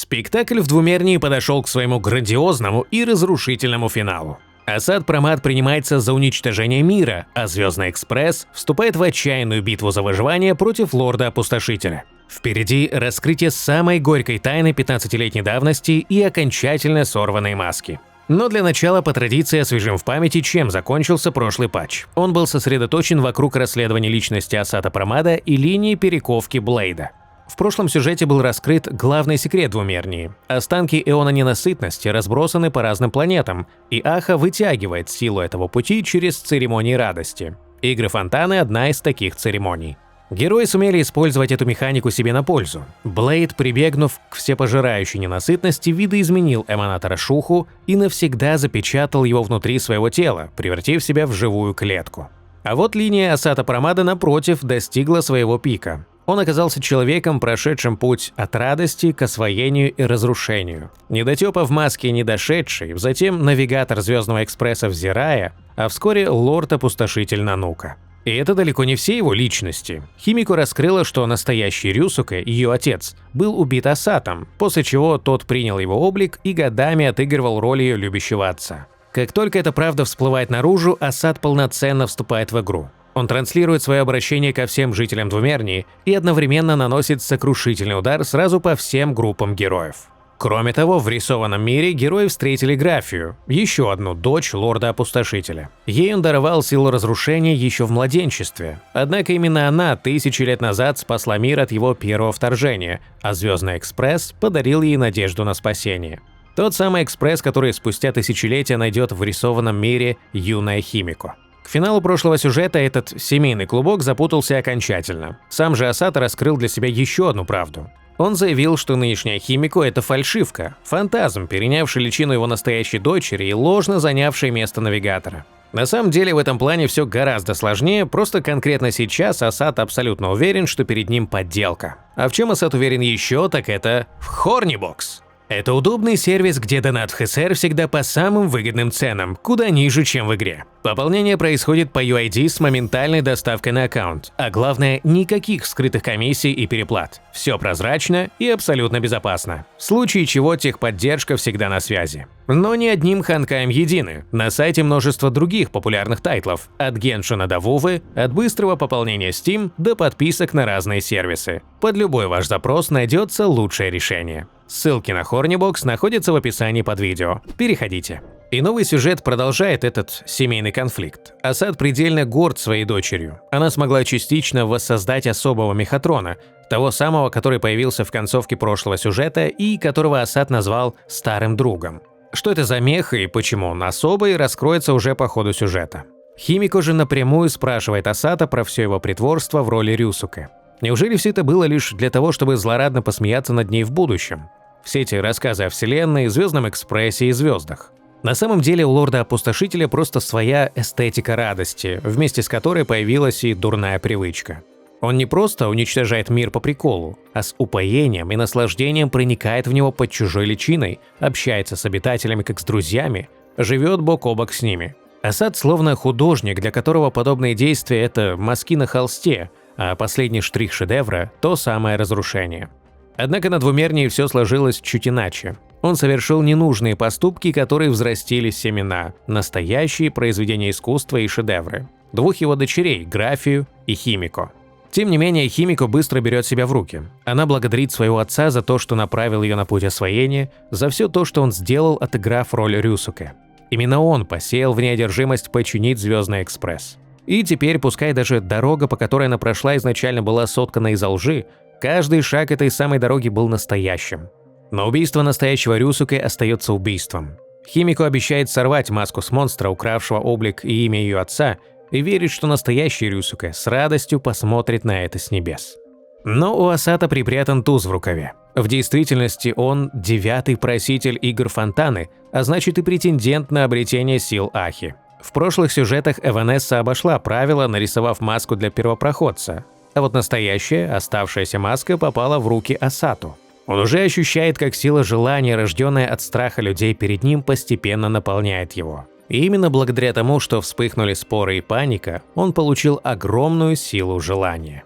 Спектакль в двумерии подошел к своему грандиозному и разрушительному финалу. Асад Промат принимается за уничтожение мира, а Звездный экспресс вступает в отчаянную битву за выживание против Лорда-Опустошителя. Впереди раскрытие самой горькой тайны 15-летней давности и окончательно сорванной маски. Но для начала по традиции освежим в памяти, чем закончился прошлый патч. Он был сосредоточен вокруг расследования личности Асада Промата и линии перековки Блейда. В прошлом сюжете был раскрыт главный секрет двумернии. Останки Эона Ненасытности разбросаны по разным планетам, и Аха вытягивает силу этого пути через церемонии радости. Игры Фонтаны – одна из таких церемоний. Герои сумели использовать эту механику себе на пользу. Блейд, прибегнув к всепожирающей ненасытности, видоизменил эманатора Шуху и навсегда запечатал его внутри своего тела, превратив себя в живую клетку. А вот линия Асада Промата, напротив, достигла своего пика. Он оказался человеком, прошедшим путь от радости к освоению и разрушению. Недотепа в маске не дошедший, затем навигатор Звездного экспресса Взирая, а вскоре лорд-опустошитель Нанука. И это далеко не все его личности. Химико раскрыла, что настоящий Рюсуке, ее отец, был убит Асатом, после чего тот принял его облик и годами отыгрывал роль ее любящего отца. Как только эта правда всплывает наружу, Асад полноценно вступает в игру. Он транслирует свое обращение ко всем жителям Двумернии и одновременно наносит сокрушительный удар сразу по всем группам героев. Кроме того, в рисованном мире герои встретили Графию, еще одну дочь Лорда-Опустошителя. Ей он даровал силу разрушения еще в младенчестве. Однако именно она 1000 лет назад спасла мир от его первого вторжения, а Звездный экспресс подарил ей надежду на спасение. Тот самый экспресс, который спустя тысячелетия найдет в рисованном мире юная Химико. К финалу прошлого сюжета этот семейный клубок запутался окончательно. Сам же Асад раскрыл для себя еще одну правду. Он заявил, что нынешняя Химико – это фальшивка, фантазм, перенявший личину его настоящей дочери и ложно занявший место навигатора. На самом деле в этом плане все гораздо сложнее, просто конкретно сейчас Асад абсолютно уверен, что перед ним подделка. А в чем Асад уверен еще, так это в Hornybox. Это удобный сервис, где донат в ХСР всегда по самым выгодным ценам, куда ниже, чем в игре. Пополнение происходит по UID с моментальной доставкой на аккаунт, а главное, никаких скрытых комиссий и переплат. Все прозрачно и абсолютно безопасно. В случае чего техподдержка всегда на связи. Но не одним ханкаем едины. На сайте множество других популярных тайтлов, от Геншина до Вувы, от быстрого пополнения Steam до подписок на разные сервисы. Под любой ваш запрос найдется лучшее решение. Ссылки на Hornybox находятся в описании под видео. Переходите. И новый сюжет продолжает этот семейный конфликт. Асад предельно горд своей дочерью. Она смогла частично воссоздать особого мехатрона, того самого, который появился в концовке прошлого сюжета и которого Асад назвал «старым другом». Что это за мех и почему он особый, раскроется уже по ходу сюжета. Химико же напрямую спрашивает Асада про все его притворство в роли Рюсуке. Неужели все это было лишь для того, чтобы злорадно посмеяться над ней в будущем? Все эти рассказы о Вселенной, Звездном экспрессе и звездах. На самом деле у Лорда-Опустошителя просто своя эстетика радости, вместе с которой появилась и дурная привычка. Он не просто уничтожает мир по приколу, а с упоением и наслаждением проникает в него под чужой личиной, общается с обитателями как с друзьями, живет бок о бок с ними. Асад словно художник, для которого подобные действия – это мазки на холсте, а последний штрих шедевра – то самое разрушение. Однако на Двумерии все сложилось чуть иначе. Он совершил ненужные поступки, которые взрастили семена, настоящие произведения искусства и шедевры. Двух его дочерей – Графию и Химико. Тем не менее, Химико быстро берет себя в руки. Она благодарит своего отца за то, что направил ее на путь освоения, за все то, что он сделал, отыграв роль Рюсуке. Именно он посеял в ней одержимость починить Звездный экспресс. И теперь, пускай даже дорога, по которой она прошла, изначально была соткана из лжи, каждый шаг этой самой дороги был настоящим. Но убийство настоящего Рюсуке остается убийством. Химико обещает сорвать маску с монстра, укравшего облик и имя ее отца, и верит, что настоящий Рюсуке с радостью посмотрит на это с небес. Но у Асата припрятан туз в рукаве. В действительности он 9-й проситель игр Фонтаны, а значит и претендент на обретение сил Ахи. В прошлых сюжетах Эванесса обошла правила, нарисовав маску для первопроходца, а вот настоящая, оставшаяся маска попала в руки Асату. Он уже ощущает, как сила желания, рожденная от страха людей перед ним, постепенно наполняет его. И именно благодаря тому, что вспыхнули споры и паника, он получил огромную силу желания.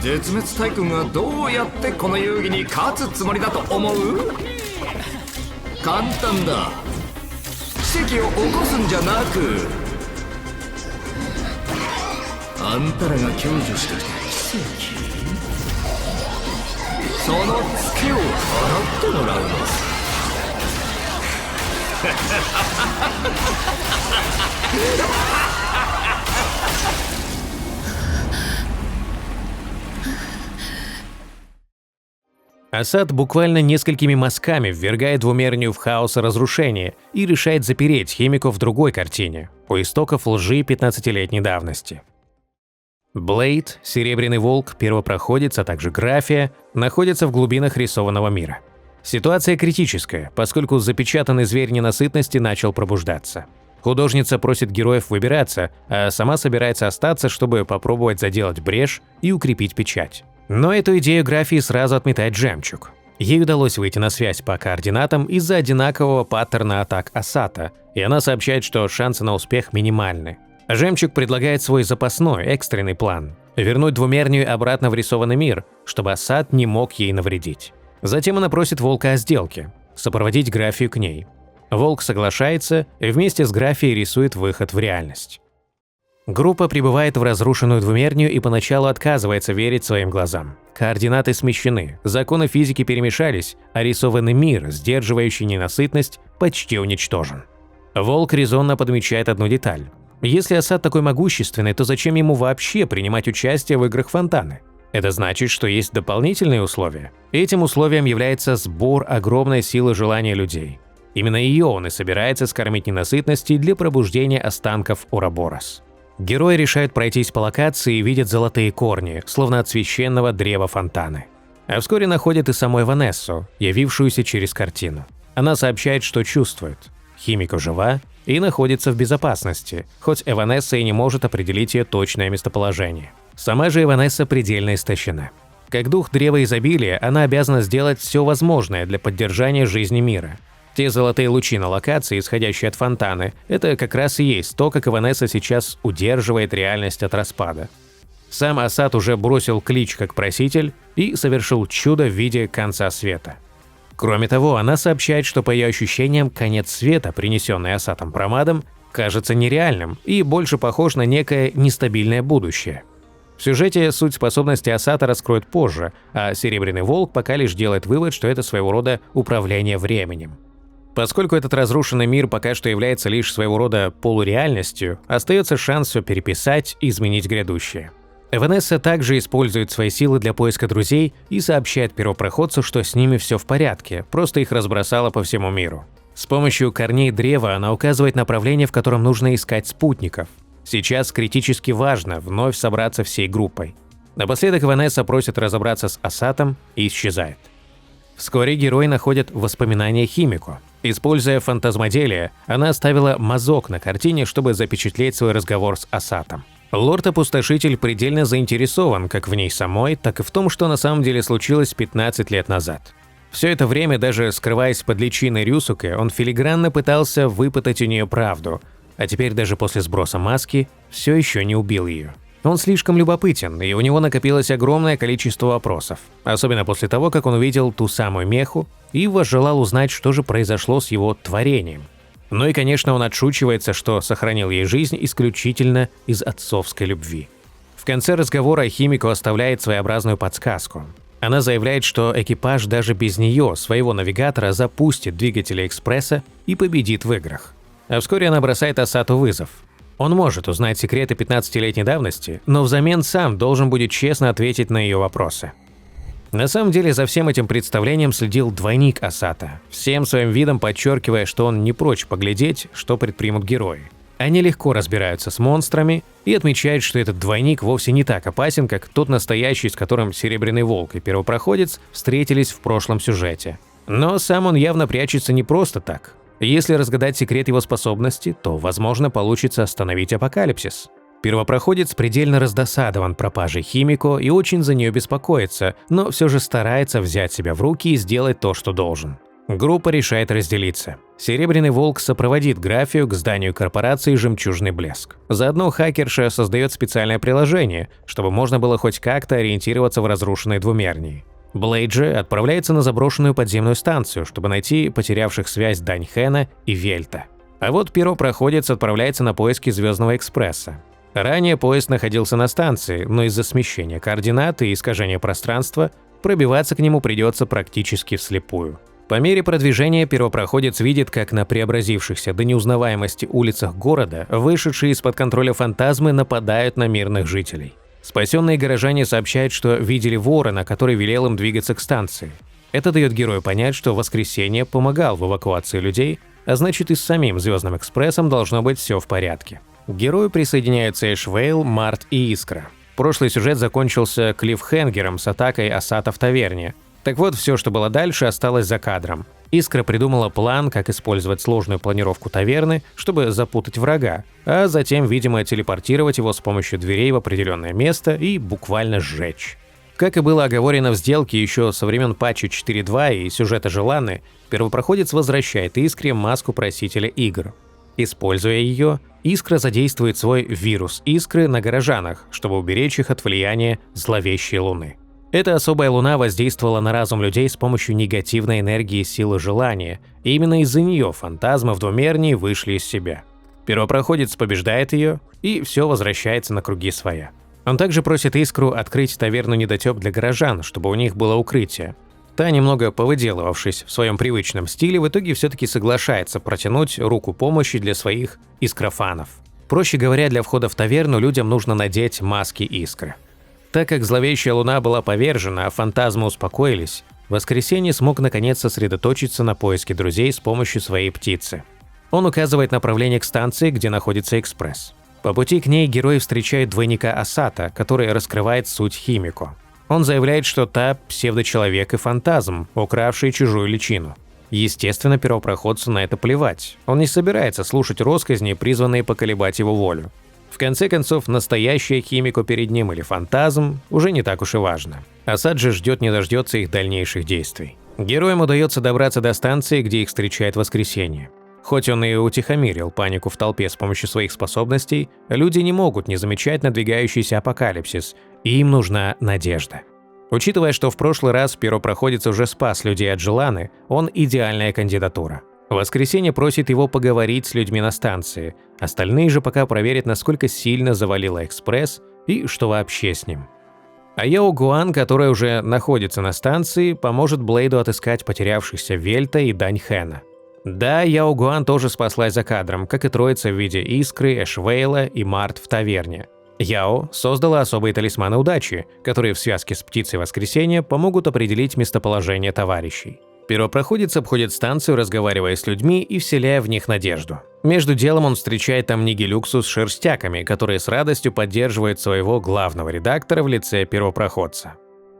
絶滅大君がどうやってこの遊戯に勝つつもりだと思う？簡単だ。奇跡を起こすんじゃなく、あんたらが享受してきた奇跡、そのツケを払ってもらうのさ。Асад буквально несколькими мазками ввергает двумернию в хаос и разрушение и решает запереть Химико в другой картине, у истоков лжи 15-летней давности. Блейд, Серебряный Волк, Первопроходец, а также Графия находятся в глубинах рисованного мира. Ситуация критическая, поскольку запечатанный зверь ненасытности начал пробуждаться. Художница просит героев выбираться, а сама собирается остаться, чтобы попробовать заделать брешь и укрепить печать. Но эту идею Графии сразу отметает Жемчуг. Ей удалось выйти на связь по координатам из-за одинакового паттерна атак Асата, и она сообщает, что шансы на успех минимальны. Жемчуг предлагает свой запасной, экстренный план – вернуть двумернюю обратно в рисованный мир, чтобы Асад не мог ей навредить. Затем она просит Волка о сделке – сопроводить Графию к ней. Волк соглашается и вместе с Графией рисует выход в реальность. Группа прибывает в разрушенную двумернюю и поначалу отказывается верить своим глазам. Координаты смещены, законы физики перемешались, а рисованный мир, сдерживающий ненасытность, почти уничтожен. Волк резонно подмечает одну деталь. Если Асад такой могущественный, то зачем ему вообще принимать участие в играх Фонтаны? Это значит, что есть дополнительные условия. Этим условием является сбор огромной силы желания людей. Именно ее он и собирается скормить ненасытности для пробуждения останков Ураборос. Герои решают пройтись по локации и видят золотые корни, словно от священного древа Фонтаны. А вскоре находят и саму Эванессу, явившуюся через картину. Она сообщает, что чувствует. Химико жива и находится в безопасности, хоть Эванесса и не может определить ее точное местоположение. Сама же Эванесса предельно истощена. Как дух древа изобилия, она обязана сделать все возможное для поддержания жизни мира. Те золотые лучи на локации, исходящие от Фонтаны, это как раз и есть то, как Эванесса сейчас удерживает реальность от распада. Сам Асад уже бросил клич как проситель и совершил чудо в виде конца света. Кроме того, она сообщает, что по ее ощущениям конец света, принесенный Асатом Промадом, кажется нереальным и больше похож на некое нестабильное будущее. В сюжете суть способности Асата раскроют позже, а Серебряный Волк пока лишь делает вывод, что это своего рода управление временем. Поскольку этот разрушенный мир пока что является лишь своего рода полуреальностью, остается шанс все переписать и изменить грядущее. Эванесса также использует свои силы для поиска друзей и сообщает первопроходцу, что с ними все в порядке, просто их разбросало по всему миру. С помощью корней древа она указывает направление, в котором нужно искать спутников. Сейчас критически важно вновь собраться всей группой. Напоследок Эванесса просит разобраться с Асатом и исчезает. Вскоре герои находят воспоминания Химико. Используя фантазмоделие, она оставила мазок на картине, чтобы запечатлеть свой разговор с Асатом. Лорд-опустошитель предельно заинтересован как в ней самой, так и в том, что на самом деле случилось 15 лет назад. Все это время, даже скрываясь под личиной Рюсуке, он филигранно пытался выпытать у нее правду, а теперь даже после сброса маски все еще не убил ее. Он слишком любопытен, и у него накопилось огромное количество вопросов, особенно после того, как он увидел ту самую меху и возжелал узнать, что же произошло с его творением. Ну и, конечно, он отшучивается, что сохранил ей жизнь исключительно из отцовской любви. В конце разговора Химико оставляет своеобразную подсказку. Она заявляет, что экипаж даже без нее, своего навигатора, запустит двигатели экспресса и победит в играх. А вскоре она бросает Асату вызов. Он может узнать секреты 15-летней давности, но взамен сам должен будет честно ответить на ее вопросы. На самом деле за всем этим представлением следил двойник Асата, всем своим видом подчеркивая, что он не прочь поглядеть, что предпримут герои. Они легко разбираются с монстрами и отмечают, что этот двойник вовсе не так опасен, как тот настоящий, с которым Серебряный Волк и Первопроходец встретились в прошлом сюжете. Но сам он явно прячется не просто так. Если разгадать секрет его способности, то, возможно, получится остановить апокалипсис. Первопроходец предельно раздосадован пропажей Химико и очень за нее беспокоится, но все же старается взять себя в руки и сделать то, что должен. Группа решает разделиться. Серебряный волк сопроводит Графию к зданию корпорации «Жемчужный блеск». Заодно хакерша создает специальное приложение, чтобы можно было хоть как-то ориентироваться в разрушенной двумернии. Блейд же отправляется на заброшенную подземную станцию, чтобы найти потерявших связь Даньхэна и Вельта. А вот первопроходец отправляется на поиски Звездного экспресса. Ранее поезд находился на станции, но из-за смещения координат и искажения пространства пробиваться к нему придется практически вслепую. По мере продвижения первопроходец видит, как на преобразившихся до неузнаваемости улицах города вышедшие из-под контроля фантазмы нападают на мирных жителей. Спасенные горожане сообщают, что видели ворона, который велел им двигаться к станции. Это дает герою понять, что Воскресенье помогал в эвакуации людей, а значит и с самим Звездным экспрессом должно быть все в порядке. К герою присоединяются Эшвейл, Март и Искра. Прошлый сюжет закончился клиффхенгером с атакой Асата в таверне. Так вот, все, что было дальше, осталось за кадром. Искра придумала план, как использовать сложную планировку таверны, чтобы запутать врага, а затем, видимо, телепортировать его с помощью дверей в определенное место и буквально сжечь. Как и было оговорено в сделке еще со времен патча 4.2 и сюжета Желаны, первопроходец возвращает Искре маску просителя игр. Используя ее, Искра задействует свой вирус Искры на горожанах, чтобы уберечь их от влияния зловещей луны. Эта особая луна воздействовала на разум людей с помощью негативной энергии силы желания, и именно из-за нее фантазмы в двумернии вышли из себя. Первопроходец побеждает ее, и все возвращается на круги своя. Он также просит Искру открыть таверну недотеп для горожан, чтобы у них было укрытие. Та, немного повыделывавшись в своем привычном стиле, в итоге все-таки соглашается протянуть руку помощи для своих искрофанов. Проще говоря, для входа в таверну людям нужно надеть маски Искры. Так как зловещая луна была повержена, а фантазмы успокоились, Воскресенье смог наконец сосредоточиться на поиске друзей с помощью своей птицы. Он указывает направление к станции, где находится экспресс. По пути к ней герой встречает двойника Асата, который раскрывает суть Химико. Он заявляет, что та – псевдочеловек и фантазм, укравший чужую личину. Естественно, первопроходцу на это плевать. Он не собирается слушать россказни, призванные поколебать его волю. В конце концов, настоящая Химико перед ним или фантазм уже не так уж и важно. Асад же ждет не дождется их дальнейших действий. Героям удается добраться до станции, где их встречает Воскресенье. Хоть он и утихомирил панику в толпе с помощью своих способностей, люди не могут не замечать надвигающийся апокалипсис, и им нужна надежда. Учитывая, что в прошлый раз первопроходец уже спас людей от Желаны, он идеальная кандидатура. Воскресенье просит его поговорить с людьми на станции, остальные же пока проверят, насколько сильно завалило экспресс и что вообще с ним. А Яо Гуан, которая уже находится на станции, поможет Блейду отыскать потерявшихся Вельта и Даньхэна. Да, Яо Гуан тоже спаслась за кадром, как и троица в виде Искры, Эшвейла и Март в таверне. Яо создала особые талисманы удачи, которые в связке с птицей Воскресенья помогут определить местоположение товарищей. Первопроходец обходит станцию, разговаривая с людьми и вселяя в них надежду. Между делом он встречает там Нигилюксу с шерстяками, которые с радостью поддерживают своего главного редактора в лице первопроходца.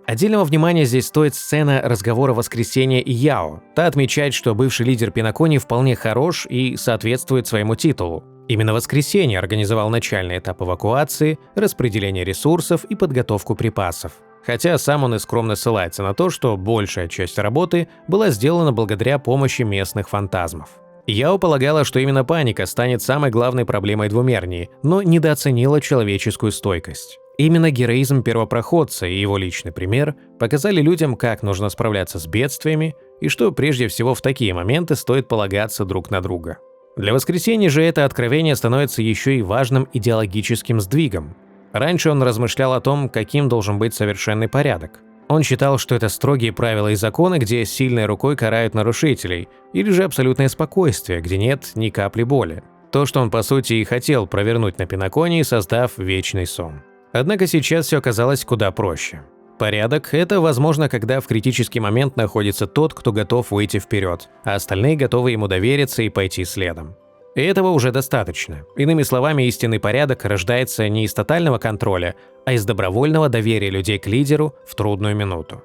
Отдельного внимания здесь стоит сцена разговора Воскресенья и Яо. Та отмечает, что бывший лидер Пинакони вполне хорош и соответствует своему титулу. Именно Воскресенье организовал начальный этап эвакуации, распределение ресурсов и подготовку припасов. Хотя сам он и скромно ссылается на то, что большая часть работы была сделана благодаря помощи местных фантазмов. Яо полагала, что именно паника станет самой главной проблемой двумернии, но недооценила человеческую стойкость. Именно героизм первопроходца и его личный пример показали людям, как нужно справляться с бедствиями и что прежде всего в такие моменты стоит полагаться друг на друга. Для Воскресенья же это откровение становится еще и важным идеологическим сдвигом. Раньше он размышлял о том, каким должен быть совершенный порядок. Он считал, что это строгие правила и законы, где сильной рукой карают нарушителей, или же абсолютное спокойствие, где нет ни капли боли. То, что он по сути и хотел провернуть на Пинаконии, создав вечный сон. Однако сейчас все оказалось куда проще. Порядок – это возможно, когда в критический момент находится тот, кто готов выйти вперед, а остальные готовы ему довериться и пойти следом. И этого уже достаточно. Иными словами, истинный порядок рождается не из тотального контроля, а из добровольного доверия людей к лидеру в трудную минуту.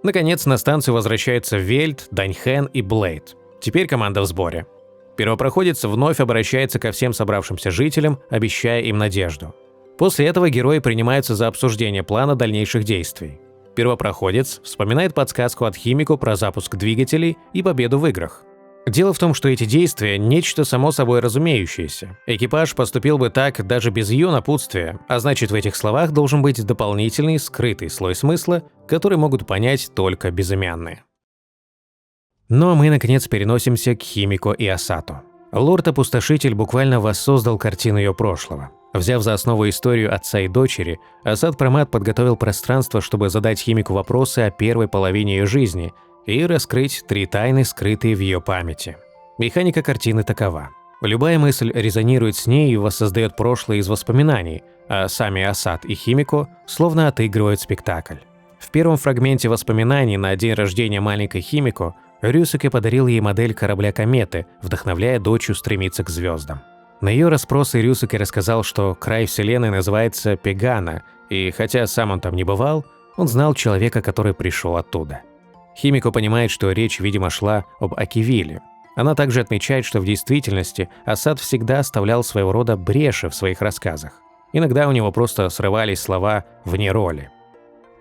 Наконец, на станцию возвращаются Вельт, Даньхэн и Блейд. Теперь команда в сборе. Первопроходец вновь обращается ко всем собравшимся жителям, обещая им надежду. После этого герои принимаются за обсуждение плана дальнейших действий. Первопроходец вспоминает подсказку от Химико про запуск двигателей и победу в играх. Дело в том, что эти действия – нечто само собой разумеющееся. Экипаж поступил бы так даже без ее напутствия, а значит, в этих словах должен быть дополнительный скрытый слой смысла, который могут понять только безымянные. Но мы, наконец, переносимся к Химико и Асато. Лорд-опустошитель буквально воссоздал картину ее прошлого. Взяв за основу историю отца и дочери, Асад Прамат подготовил пространство, чтобы задать Химико вопросы о первой половине ее жизни и раскрыть 3 тайны, скрытые в ее памяти. Механика картины такова. Любая мысль резонирует с ней и воссоздает прошлое из воспоминаний, а сами Асад и Химико словно отыгрывают спектакль. В первом фрагменте воспоминаний на день рождения маленькой Химико Рюсуке подарил ей модель корабля-кометы, вдохновляя дочь устремиться к звездам. На ее расспросы Рюсуке рассказал, что край Вселенной называется Пегана, и хотя сам он там не бывал, он знал человека, который пришел оттуда. Химико понимает, что речь, видимо, шла об Акивиле. Она также отмечает, что в действительности Асад всегда оставлял своего рода бреши в своих рассказах. Иногда у него просто срывались слова вне роли.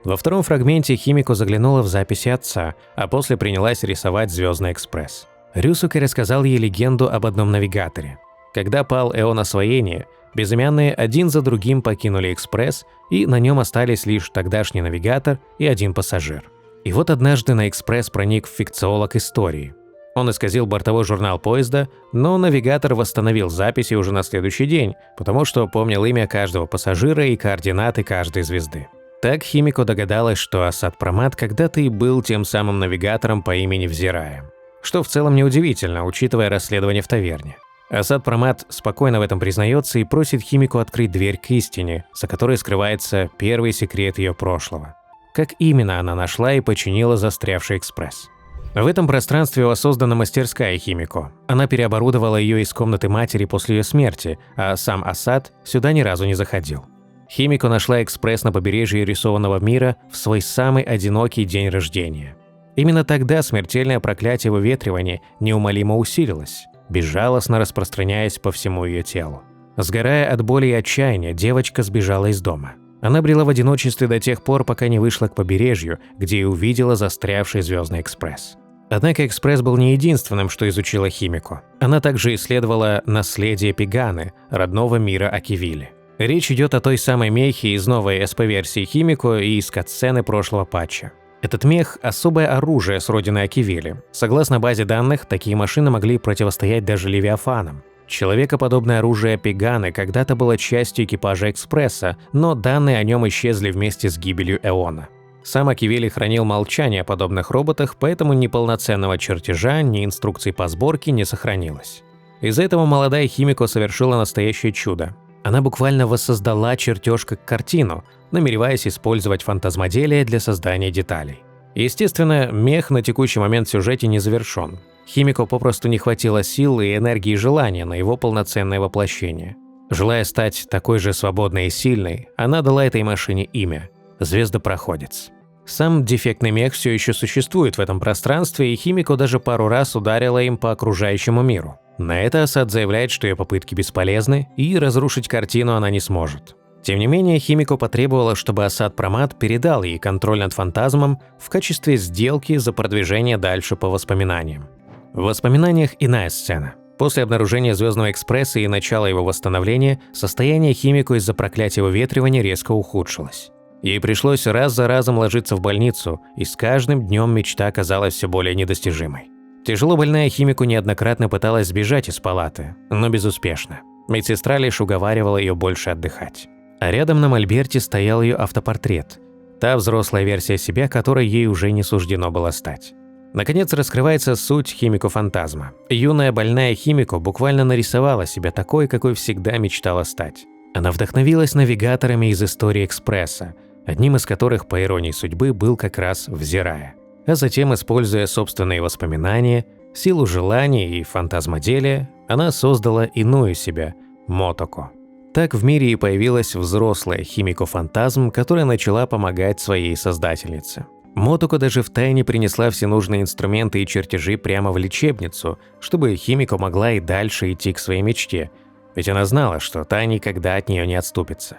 Во втором фрагменте Химико заглянула в записи отца, а после принялась рисовать «Звездный экспресс». Рюсуке рассказал ей легенду об одном навигаторе. Когда пал эон освоения, безымянные один за другим покинули экспресс, и на нем остались лишь тогдашний навигатор и один пассажир. И вот однажды на экспресс проник фикциолог истории. Он исказил бортовой журнал поезда, но навигатор восстановил записи уже на следующий день, потому что помнил имя каждого пассажира и координаты каждой звезды. Так Химико догадалась, что Асад Прамат когда-то и был тем самым навигатором по имени Взирая. Что в целом неудивительно, учитывая расследование в таверне. Асад Прамат спокойно в этом признается и просит Химико открыть дверь к истине, за которой скрывается первый секрет ее прошлого. Как именно она нашла и починила застрявший экспресс. В этом пространстве воссоздана мастерская Химико. Она переоборудовала ее из комнаты матери после ее смерти, а сам Асад сюда ни разу не заходил. Химико нашла экспресс на побережье рисованного мира в свой самый одинокий день рождения. Именно тогда смертельное проклятие выветривания неумолимо усилилось, безжалостно распространяясь по всему ее телу. Сгорая от боли и отчаяния, девочка сбежала из дома. Она брела в одиночестве до тех пор, пока не вышла к побережью, где и увидела застрявший Звездный экспресс. Однако экспресс был не единственным, что изучила Химико. Она также исследовала наследие Пеганы, родного мира Акивили. Речь идет о той самой мехе из новой СП-версии Химико и из катсцены прошлого патча. Этот мех – особое оружие с родины Акивили. Согласно базе данных, такие машины могли противостоять даже Левиафанам. Человекоподобное оружие Пеганы когда-то было частью экипажа экспресса, но данные о нем исчезли вместе с гибелью Эона. Сам Акивили хранил молчание о подобных роботах, поэтому ни полноценного чертежа, ни инструкций по сборке не сохранилось. Из-за этого молодая Химико совершила настоящее чудо. Она буквально воссоздала чертеж как картину, намереваясь использовать фантазмоделие для создания деталей. Естественно, мех на текущий момент в сюжете не завершен. Химико попросту не хватило сил и энергии и желания на его полноценное воплощение. Желая стать такой же свободной и сильной, она дала этой машине имя – Звездопроходец. Сам дефектный мех все еще существует в этом пространстве, и Химико даже пару раз ударила им по окружающему миру. На это Асад заявляет, что ее попытки бесполезны, и разрушить картину она не сможет. Тем не менее, Химико потребовала, чтобы Асад Прамат передал ей контроль над фантазмом в качестве сделки за продвижение дальше по воспоминаниям. В воспоминаниях иная сцена. После обнаружения Звездного экспресса и начала его восстановления, состояние Химико из-за проклятия выветривания резко ухудшилось. Ей пришлось раз за разом ложиться в больницу, и с каждым днем мечта казалась все более недостижимой. Тяжело больная Химико неоднократно пыталась сбежать из палаты, но безуспешно. Медсестра лишь уговаривала ее больше отдыхать. А рядом на мольберте стоял ее автопортрет, та взрослая версия себя, которой ей уже не суждено было стать. Наконец раскрывается суть Химико-фантазма. Юная больная Химико буквально нарисовала себя такой, какой всегда мечтала стать. Она вдохновилась навигаторами из истории экспресса, одним из которых, по иронии судьбы, был как раз Взирая. А затем, используя собственные воспоминания, силу желаний и фантазмоделия, она создала иную себя – Мотоко. Так в мире и появилась взрослая Химико-фантазм, которая начала помогать своей создательнице. Мотоко даже втайне принесла все нужные инструменты и чертежи прямо в лечебницу, чтобы Химико могла и дальше идти к своей мечте, ведь она знала, что та никогда от нее не отступится.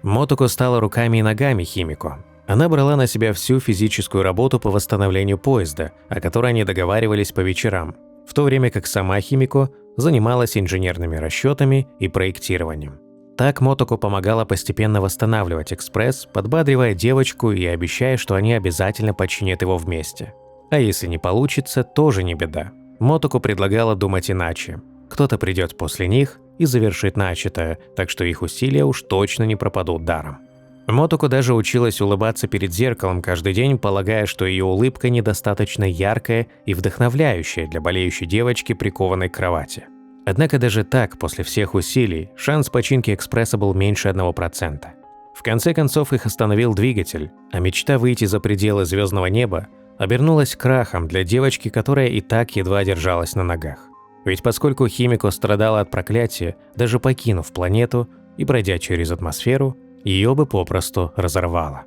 Мотоко стала руками и ногами Химико. Она брала на себя всю физическую работу по восстановлению поезда, о которой они договаривались по вечерам, в то время как сама Химико занималась инженерными расчетами и проектированием. Так Мотоко помогала постепенно восстанавливать экспресс, подбадривая девочку и обещая, что они обязательно починят его вместе. А если не получится, тоже не беда. Мотоко предлагала думать иначе. Кто-то придет после них и завершит начатое, так что их усилия уж точно не пропадут даром. Мотоко даже училась улыбаться перед зеркалом каждый день, полагая, что ее улыбка недостаточно яркая и вдохновляющая для болеющей девочки, прикованной к кровати. Однако даже так, после всех усилий, шанс починки экспресса был меньше 1%. В конце концов их остановил двигатель, а мечта выйти за пределы звездного неба обернулась крахом для девочки, которая и так едва держалась на ногах. Ведь поскольку Химико страдала от проклятия, даже покинув планету и пройдя через атмосферу, ее бы попросту разорвало.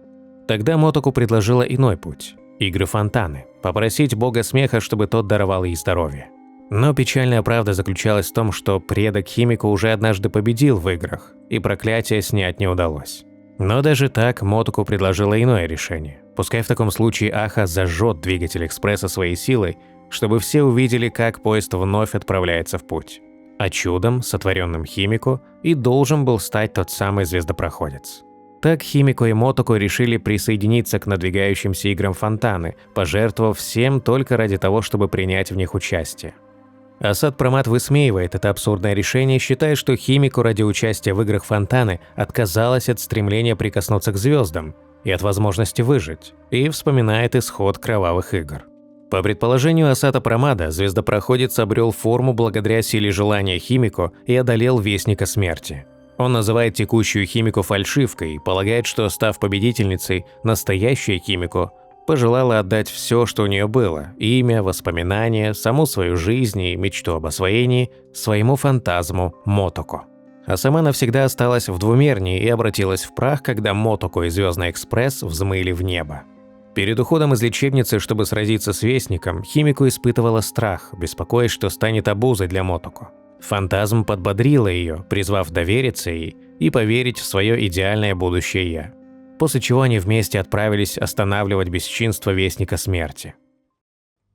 Тогда Мотоко предложила иной путь – игры фонтаны, попросить бога смеха, чтобы тот даровал ей здоровье. Но печальная правда заключалась в том, что предок Химико уже однажды победил в играх, и проклятие снять не удалось. Но даже так Мотоко предложила иное решение. Пускай в таком случае Аха зажжет двигатель экспресса своей силой, чтобы все увидели, как поезд вновь отправляется в путь. А чудом, сотворенным Химико, и должен был стать тот самый звездопроходец. Так Химико и Мотоко решили присоединиться к надвигающимся играм фонтаны, пожертвовав всем только ради того, чтобы принять в них участие. Асад Прамат высмеивает это абсурдное решение, считая, что Химико ради участия в играх фонтаны отказалась от стремления прикоснуться к звездам и от возможности выжить, и вспоминает исход кровавых игр. По предположению Асата Прамада, звездопроходец обрел форму благодаря силе желания Химико и одолел Вестника Смерти. Он называет текущую Химико фальшивкой и полагает, что, став победительницей, настоящая Химико пожелала отдать все, что у нее было – имя, воспоминания, саму свою жизнь и мечту об освоении – своему фантазму Мотоко. А сама навсегда осталась в двумерии и обратилась в прах, когда Мотоко и Звездный экспресс взмыли в небо. Перед уходом из лечебницы, чтобы сразиться с Вестником, Химико испытывала страх, беспокоясь, что станет обузой для Мотоко. Фантазм подбодрила ее, призвав довериться ей и поверить в свое идеальное будущее «я». После чего они вместе отправились останавливать бесчинство Вестника Смерти.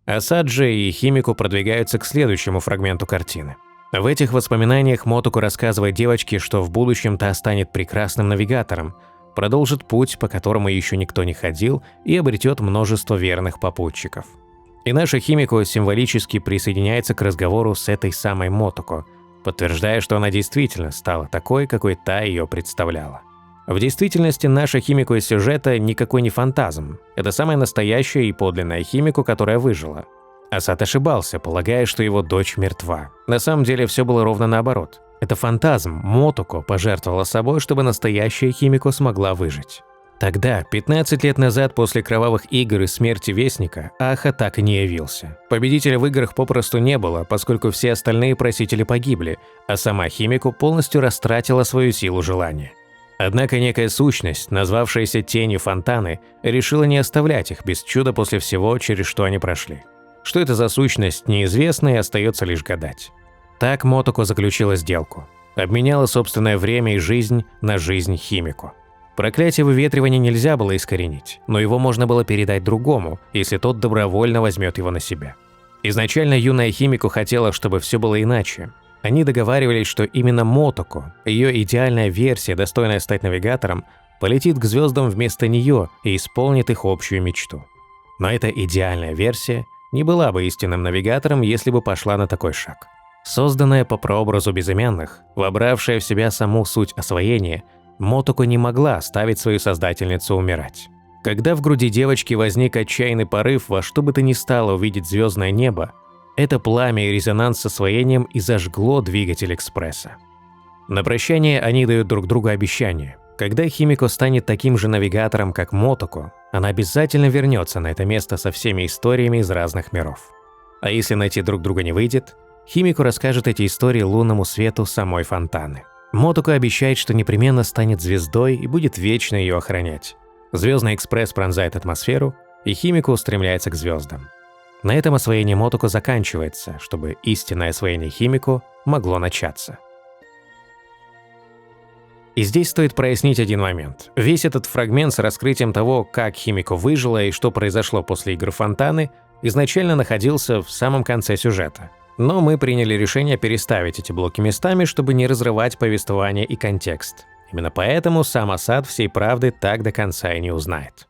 Асаджи и Химико продвигаются к следующему фрагменту картины. В этих воспоминаниях Мотоко рассказывает девочке, что в будущем та станет прекрасным навигатором, продолжит путь, по которому еще никто не ходил, и обретет множество верных попутчиков. И наша Химико символически присоединяется к разговору с этой самой Мотоко, подтверждая, что она действительно стала такой, какой та ее представляла. В действительности наша Химико из сюжета никакой не фантазм. Это самая настоящая и подлинная Химико, которая выжила. Асад ошибался, полагая, что его дочь мертва. На самом деле все было ровно наоборот. Это фантазм Мотоко пожертвовала собой, чтобы настоящая Химико смогла выжить. Тогда, 15 лет назад, после кровавых игр и смерти Вестника, Аха так и не явился. Победителя в играх попросту не было, поскольку все остальные просители погибли, а сама Химико полностью растратила свою силу желания. Однако некая сущность, назвавшаяся Тенью Фонтаны, решила не оставлять их без чуда после всего, через что они прошли. Что это за сущность, неизвестно, и остается лишь гадать. Так Мотоко заключила сделку. Обменяла собственное время и жизнь на жизнь Химико. Проклятие выветривания нельзя было искоренить, но его можно было передать другому, если тот добровольно возьмет его на себя. Изначально юная Химико хотела, чтобы все было иначе. Они договаривались, что именно Мотоко, ее идеальная версия, достойная стать навигатором, полетит к звездам вместо нее и исполнит их общую мечту. Но эта идеальная версия не была бы истинным навигатором, если бы пошла на такой шаг. Созданная по прообразу безымянных, вобравшая в себя саму суть освоения, Мотоко не могла оставить свою создательницу умирать. Когда в груди девочки возник отчаянный порыв во что бы то ни стало увидеть звездное небо, это пламя и резонанс с освоением и зажгло двигатель экспресса. На прощание они дают друг другу обещание. Когда Химико станет таким же навигатором, как Мотоко, она обязательно вернется на это место со всеми историями из разных миров. А если найти друг друга не выйдет, Химико расскажет эти истории лунному свету самой Фонтаны. Мотоко обещает, что непременно станет звездой и будет вечно ее охранять. Звездный экспресс пронзает атмосферу, и Химико устремляется к звездам. На этом освоение Мотоко заканчивается, чтобы истинное освоение Химико могло начаться. И здесь стоит прояснить один момент. Весь этот фрагмент с раскрытием того, как Химико выжила и что произошло после игр Фонтаны, изначально находился в самом конце сюжета. Но мы приняли решение переставить эти блоки местами, чтобы не разрывать повествование и контекст. Именно поэтому сам Асад всей правды так до конца и не узнает.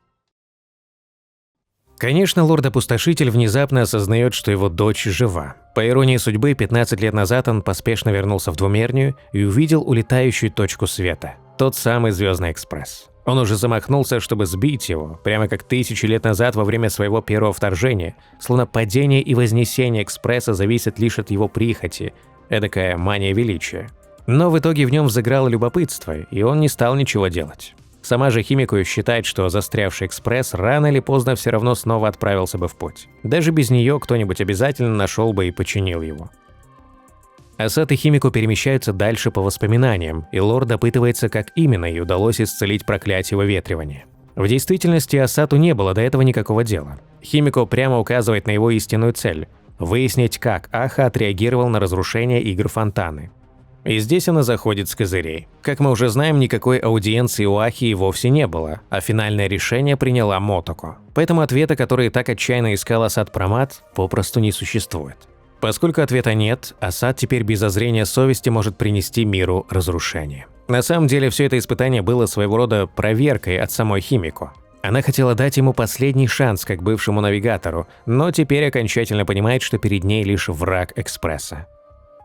Конечно, лорд-опустошитель внезапно осознает, что его дочь жива. По иронии судьбы, 15 лет назад он поспешно вернулся в Двумернюю и увидел улетающую точку света. Тот самый Звездный экспресс. Он уже замахнулся, чтобы сбить его, прямо как 1000 лет назад во время своего первого вторжения, словно падение и вознесение экспресса зависят лишь от его прихоти, эдакая мания величия. Но в итоге в нем взыграло любопытство, и он не стал ничего делать. Сама же Химико считает, что застрявший экспресс рано или поздно все равно снова отправился бы в путь. Даже без нее кто-нибудь обязательно нашел бы и починил его. Асад и Химико перемещаются дальше по воспоминаниям, и лорд допытывается, как именно ей удалось исцелить проклятие выветривания. В действительности Асаду не было до этого никакого дела. Химико прямо указывает на его истинную цель – выяснить, как Аха отреагировал на разрушение игр Фонтаны. И здесь она заходит с козырей. Как мы уже знаем, никакой аудиенции у Ахи вовсе не было, а финальное решение приняла Мотоко. Поэтому ответа, который так отчаянно искал Асад Прамат, попросту не существует. Поскольку ответа нет, Асад теперь без зазрения совести может принести миру разрушение. На самом деле, все это испытание было своего рода проверкой от самой Химико. Она хотела дать ему последний шанс, как бывшему навигатору, но теперь окончательно понимает, что перед ней лишь враг экспресса.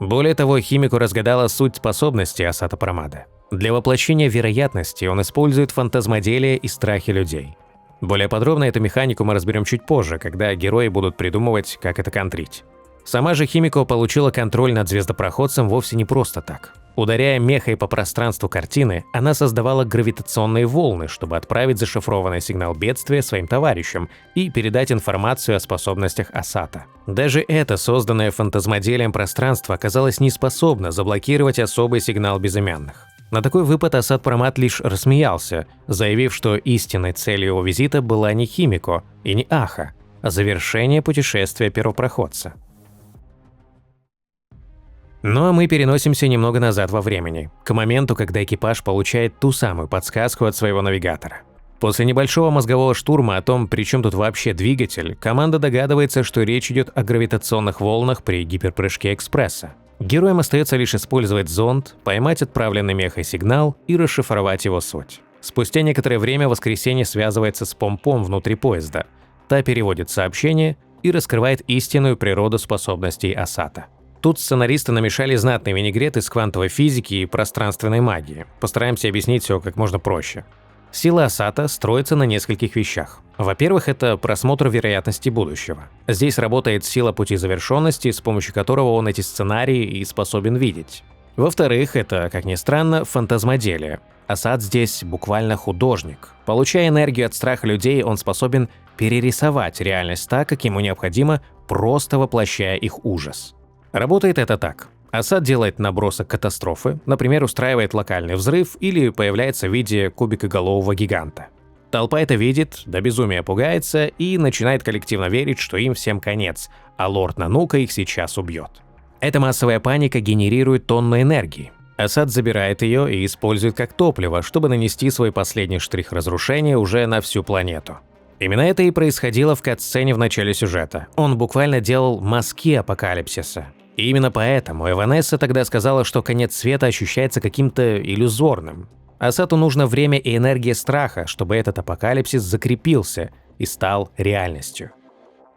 Более того, Химико разгадала суть способности Асата Прамада. Для воплощения вероятности он использует фантазмоделие и страхи людей. Более подробно эту механику мы разберем чуть позже, когда герои будут придумывать, как это контрить. Сама же Химико получила контроль над звездопроходцем вовсе не просто так. Ударяя мехой по пространству картины, она создавала гравитационные волны, чтобы отправить зашифрованный сигнал бедствия своим товарищам и передать информацию о способностях Асата. Даже это созданное фантазмоделием пространство оказалось не способно заблокировать особый сигнал безымянных. На такой выпад Асад Прамат лишь рассмеялся, заявив, что истинной целью его визита была не Химико и не Аха, а завершение путешествия первопроходца. Ну а мы переносимся немного назад во времени, к моменту, когда экипаж получает ту самую подсказку от своего навигатора. После небольшого мозгового штурма о том, при чем тут вообще двигатель, команда догадывается, что речь идет о гравитационных волнах при гиперпрыжке экспресса. Героям остается лишь использовать зонд, поймать отправленный мехой сигнал и расшифровать его суть. Спустя некоторое время Воскресенье связывается с Помпом внутри поезда. Та переводит сообщение и раскрывает истинную природу способностей Асата. Тут сценаристы намешали знатный винегрет из квантовой физики и пространственной магии. Постараемся объяснить все как можно проще. Сила Асата строится на нескольких вещах. Во-первых, это просмотр вероятности будущего. Здесь работает сила пути завершенности, с помощью которого он эти сценарии и способен видеть. Во-вторых, это, как ни странно, фантазмоделие. Асад здесь буквально художник. Получая энергию от страха людей, он способен перерисовать реальность так, как ему необходимо, просто воплощая их ужас. Работает это так. Асад делает набросок катастрофы, например, устраивает локальный взрыв или появляется в виде кубикоголового гиганта. Толпа это видит, до безумия пугается и начинает коллективно верить, что им всем конец, а лорд Нанука их сейчас убьет. Эта массовая паника генерирует тонну энергии. Асад забирает ее и использует как топливо, чтобы нанести свой последний штрих разрушения уже на всю планету. Именно это и происходило в кат-сцене в начале сюжета. Он буквально делал мазки апокалипсиса. И именно поэтому Эванесса тогда сказала, что конец света ощущается каким-то иллюзорным. Асату нужно время и энергия страха, чтобы этот апокалипсис закрепился и стал реальностью.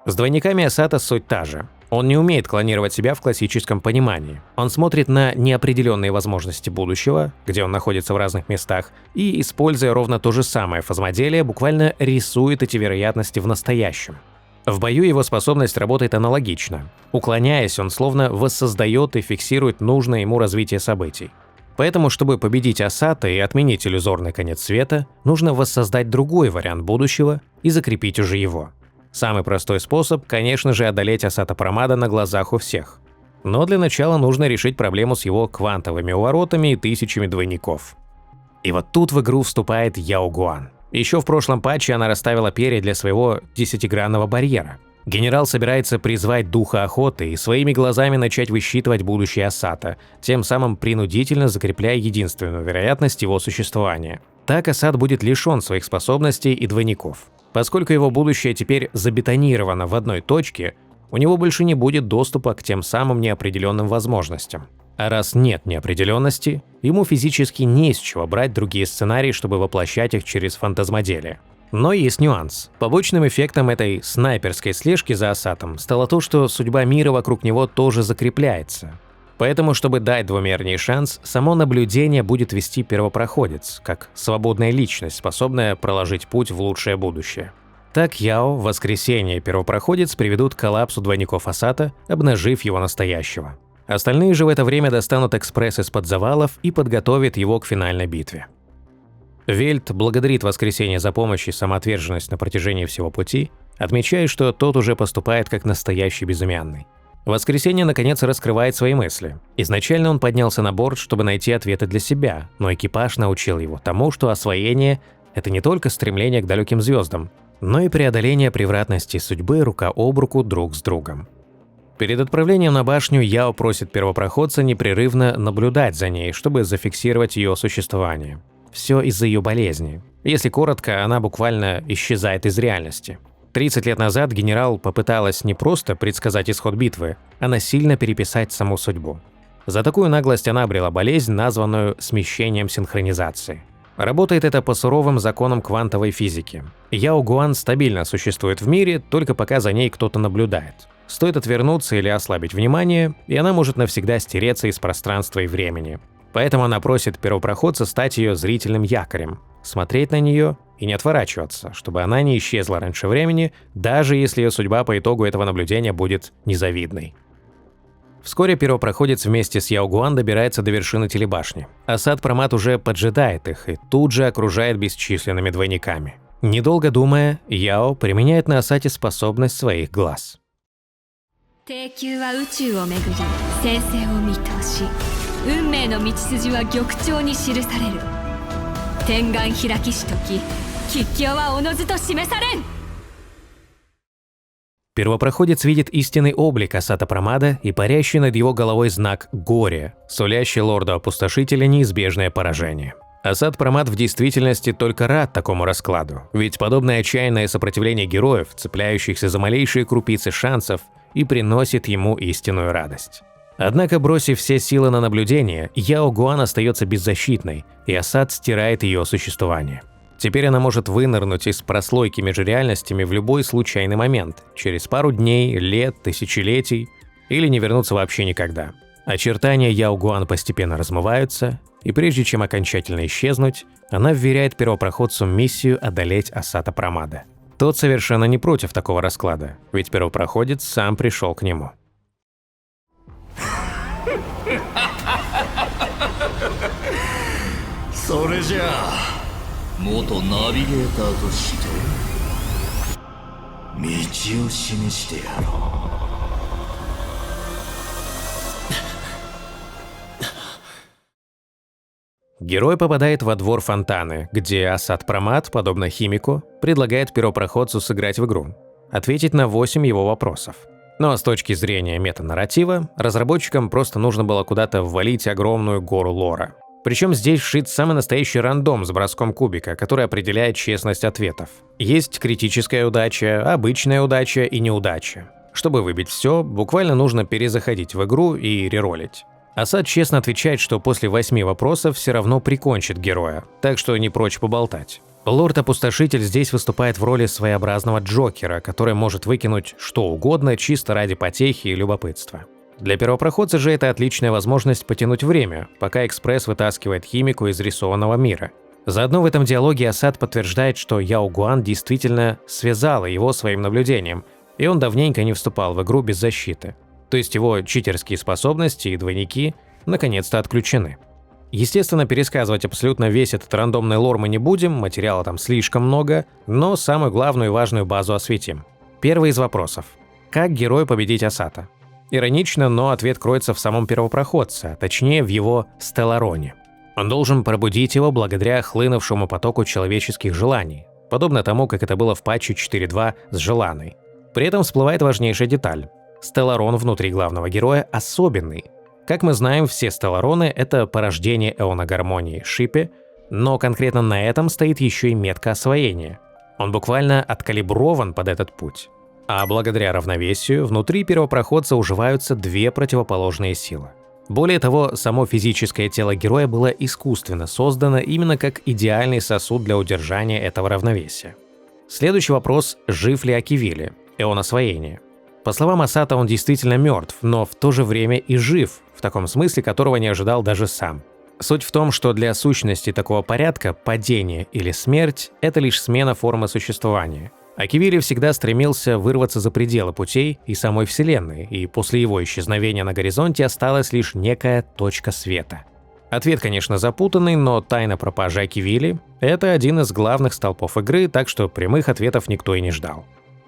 С двойниками Асата суть та же. Он не умеет клонировать себя в классическом понимании. Он смотрит на неопределенные возможности будущего, где он находится в разных местах, и, используя ровно то же самое фазмоделие, буквально рисует эти вероятности в настоящем. В бою его способность работает аналогично. Уклоняясь, он словно воссоздает и фиксирует нужное ему развитие событий. Поэтому, чтобы победить Асата и отменить иллюзорный конец света, нужно воссоздать другой вариант будущего и закрепить уже его. Самый простой способ, конечно же, одолеть Асата Прамада на глазах у всех. Но для начала нужно решить проблему с его квантовыми уворотами и тысячами двойников. И вот тут в игру вступает Яо Гуан. Еще в прошлом патче она расставила перья для своего 10-гранного барьера. Генерал собирается призвать духа охоты и своими глазами начать высчитывать будущее Асата, тем самым принудительно закрепляя единственную вероятность его существования. Так Асат будет лишен своих способностей и двойников. Поскольку его будущее теперь забетонировано в одной точке, у него больше не будет доступа к тем самым неопределенным возможностям. А раз нет неопределенности, ему физически не из чего брать другие сценарии, чтобы воплощать их через фантазмоделие. Но есть нюанс. Побочным эффектом этой снайперской слежки за Асатом стало то, что судьба мира вокруг него тоже закрепляется. Поэтому, чтобы дать двумерный шанс, само наблюдение будет вести первопроходец, как свободная личность, способная проложить путь в лучшее будущее. Так Яо, Воскресенье и Первопроходец приведут к коллапсу двойников Асата, обнажив его настоящего. Остальные же в это время достанут экспресс из-под завалов и подготовят его к финальной битве. Вельт благодарит Воскресенье за помощь и самоотверженность на протяжении всего пути, отмечая, что тот уже поступает как настоящий безымянный. Воскресенье наконец раскрывает свои мысли. Изначально он поднялся на борт, чтобы найти ответы для себя, но экипаж научил его тому, что освоение – это не только стремление к далеким звездам, но и преодоление превратности судьбы рука об руку друг с другом. Перед отправлением на башню Яо просит первопроходца непрерывно наблюдать за ней, чтобы зафиксировать ее существование. Все из-за ее болезни. Если коротко, она буквально исчезает из реальности. 30 лет назад генерал попыталась не просто предсказать исход битвы, а насильно переписать саму судьбу. За такую наглость она обрела болезнь, названную смещением синхронизации. Работает это по суровым законам квантовой физики. Яо Гуан стабильно существует в мире, только пока за ней кто-то наблюдает. Стоит отвернуться или ослабить внимание, и она может навсегда стереться из пространства и времени. Поэтому она просит первопроходца стать ее зрительным якорем, смотреть на нее и не отворачиваться, чтобы она не исчезла раньше времени, даже если ее судьба по итогу этого наблюдения будет незавидной. Вскоре первопроходец вместе с Яо Гуан добирается до вершины телебашни. Асат Прамат уже поджидает их и тут же окружает бесчисленными двойниками. Недолго думая, Яо применяет на Асате способность своих глаз. 帝宮は宇宙をめぐり戦線を見通し運命の道筋は玉鳥に記される天眼開きし時吉凶はおのずと示されん Первопроходец видит истинный облик Асата Прамада и парящий над его головой знак «Горе», сулящий лорду-опустошителя неизбежное поражение. Асат Прамад в действительности только рад такому раскладу, ведь подобное отчаянное сопротивление героев, цепляющихся за малейшие крупицы шансов, и приносит ему истинную радость. Однако, бросив все силы на наблюдение, Яо Гуан остается беззащитной, и Асат стирает ее существование. Теперь она может вынырнуть из прослойки между реальностями в любой случайный момент, через пару дней, лет, тысячелетий, или не вернуться вообще никогда. Очертания Яо Гуан постепенно размываются, и прежде чем окончательно исчезнуть, она вверяет первопроходцу миссию одолеть Асата Прамада. Тот совершенно не против такого расклада, ведь первопроходец сам пришел к нему. それじゃあ元ナビゲーターとして道を示してやろう。 Герой попадает во двор Фонтаны, где Асат Прамат, подобно химику, предлагает первопроходцу сыграть в игру, ответить на 8 его вопросов. Но с точки зрения метанарратива, разработчикам просто нужно было куда-то ввалить огромную гору лора. Причем здесь вшит самый настоящий рандом с броском кубика, который определяет честность ответов. Есть критическая удача, обычная удача и неудача. Чтобы выбить все, буквально нужно перезаходить в игру и реролить. Асат честно отвечает, что после 8 вопросов все равно прикончит героя, так что не прочь поболтать. Лорд-опустошитель здесь выступает в роли своеобразного Джокера, который может выкинуть что угодно чисто ради потехи и любопытства. Для первопроходца же это отличная возможность потянуть время, пока экспресс вытаскивает химику из рисованного мира. Заодно в этом диалоге Асат подтверждает, что Яо Гуан действительно связала его своим наблюдением, и он давненько не вступал в игру без защиты. То есть его читерские способности и двойники наконец-то отключены. Естественно, пересказывать абсолютно весь этот рандомный лор мы не будем, материала там слишком много, но самую главную и важную базу осветим. Первый из вопросов. Как герой победить Асата? Иронично, но ответ кроется в самом первопроходце, а точнее в его Стеллароне. Он должен пробудить его благодаря хлынувшему потоку человеческих желаний, подобно тому, как это было в патче 4.2 с Желаной. При этом всплывает важнейшая деталь. Стелларон внутри главного героя особенный. Как мы знаем, все стеллароны — это порождение эона гармонии Шипе, но конкретно на этом стоит еще и метка освоения. Он буквально откалиброван под этот путь. А благодаря равновесию внутри первопроходца уживаются две противоположные силы. Более того, само физическое тело героя было искусственно создано именно как идеальный сосуд для удержания этого равновесия. Следующий вопрос – жив ли Акивили, эон освоения? По словам Асата, он действительно мертв, но в то же время и жив, в таком смысле, которого не ожидал даже сам. Суть в том, что для сущности такого порядка падение или смерть – это лишь смена формы существования. Акивили всегда стремился вырваться за пределы путей и самой Вселенной, и после его исчезновения на горизонте осталась лишь некая точка света. Ответ, конечно, запутанный, но тайна пропажи Акивили – это один из главных столпов игры, так что прямых ответов никто и не ждал.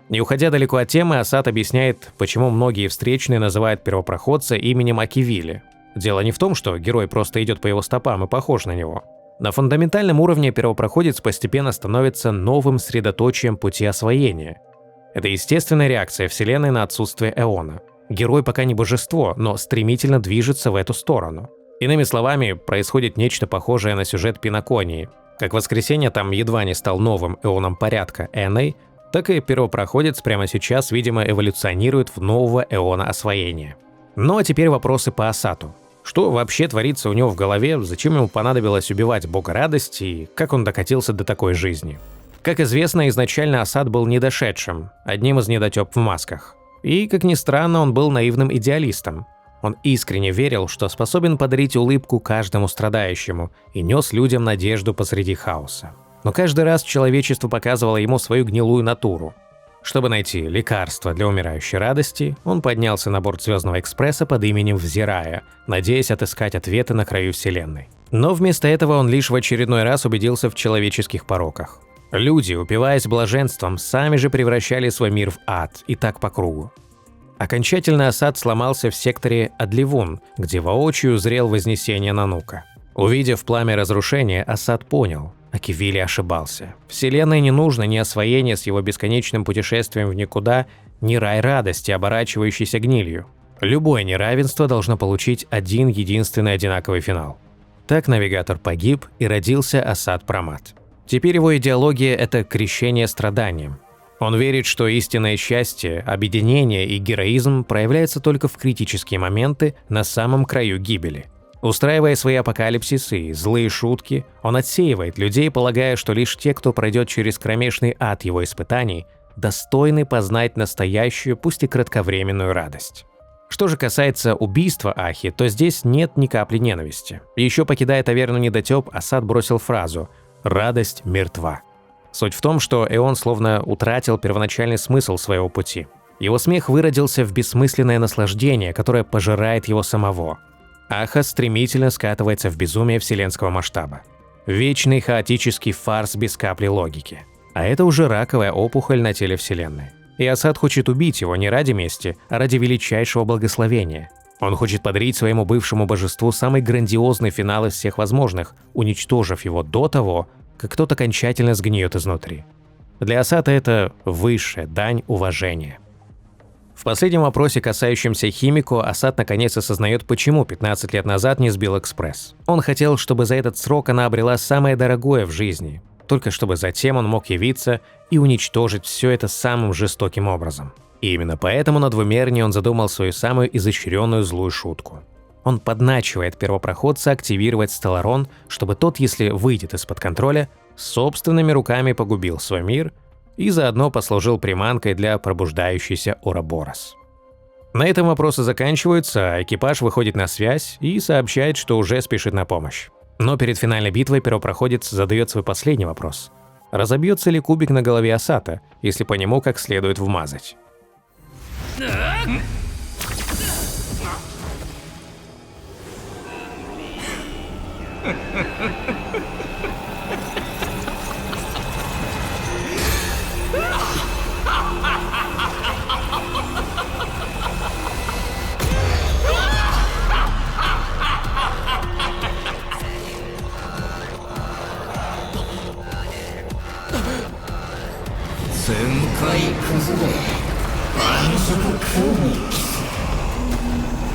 Не уходя далеко от темы, Асат объясняет, почему многие встречные называют первопроходца именем Акивили. Дело не в том, что герой просто идет по его стопам и похож на него. На фундаментальном уровне первопроходец постепенно становится новым средоточием пути освоения. Это естественная реакция Вселенной на отсутствие эона. Герой пока не божество, но стремительно движется в эту сторону. Иными словами, происходит нечто похожее на сюжет Пиноконии. Как Воскресенье там едва не стал новым эоном порядка Энной, так и первопроходец прямо сейчас, видимо, эволюционирует в нового эона освоения. Ну а теперь вопросы по Асату. Что вообще творится у него в голове, зачем ему понадобилось убивать бога радости и как он докатился до такой жизни? Как известно, изначально Асат был недошедшим, одним из недотеп в масках. И, как ни странно, он был наивным идеалистом. Он искренне верил, что способен подарить улыбку каждому страдающему и нес людям надежду посреди хаоса. Но каждый раз человечество показывало ему свою гнилую натуру. Чтобы найти лекарство для умирающей радости, он поднялся на борт Звездного экспресса под именем Взирая, надеясь отыскать ответы на краю Вселенной. Но вместо этого он лишь в очередной раз убедился в человеческих пороках. Люди, упиваясь блаженством, сами же превращали свой мир в ад, и так по кругу. Окончательно Асат сломался в секторе Адливун, где воочию зрел вознесение Нанука. Увидев пламя разрушения, Асат понял – Акивили ошибался. Вселенной не нужно ни освоение с его бесконечным путешествием в никуда, ни рай радости, оборачивающийся гнилью. Любое неравенство должно получить один единственный одинаковый финал. Так навигатор погиб и родился Асат Прамат. Теперь его идеология – это крещение страданием. Он верит, что истинное счастье, объединение и героизм проявляются только в критические моменты на самом краю гибели. Устраивая свои апокалипсисы и злые шутки, он отсеивает людей, полагая, что лишь те, кто пройдет через кромешный ад его испытаний, достойны познать настоящую, пусть и кратковременную радость. Что же касается убийства Ахи, то здесь нет ни капли ненависти. Еще покидая таверну недотеп, Асат бросил фразу «Радость мертва». Суть в том, что эон словно утратил первоначальный смысл своего пути. Его смех выродился в бессмысленное наслаждение, которое пожирает его самого. Аха стремительно скатывается в безумие вселенского масштаба. Вечный хаотический фарс без капли логики. А это уже раковая опухоль на теле Вселенной. И Асат хочет убить его не ради мести, а ради величайшего благословения. Он хочет подарить своему бывшему божеству самый грандиозный финал из всех возможных, уничтожив его до того, как тот окончательно сгниет изнутри. Для Асата это высшая дань уважения. В последнем вопросе, касающемся Химико, Асат наконец осознает, почему 15 лет назад не сбил экспресс. Он хотел, чтобы за этот срок она обрела самое дорогое в жизни, только чтобы затем он мог явиться и уничтожить все это самым жестоким образом. И именно поэтому на Двумерне он задумал свою самую изощренную злую шутку. Он подначивает первопроходца активировать Стелларон, чтобы тот, если выйдет из-под контроля, собственными руками погубил свой мир и заодно послужил приманкой для пробуждающейся Ouroboros. На этом вопросы заканчиваются, а экипаж выходит на связь и сообщает, что уже спешит на помощь. Но перед финальной битвой первопроходец задает свой последний вопрос. Разобьется ли кубик на голове Асата, если по нему как следует вмазать?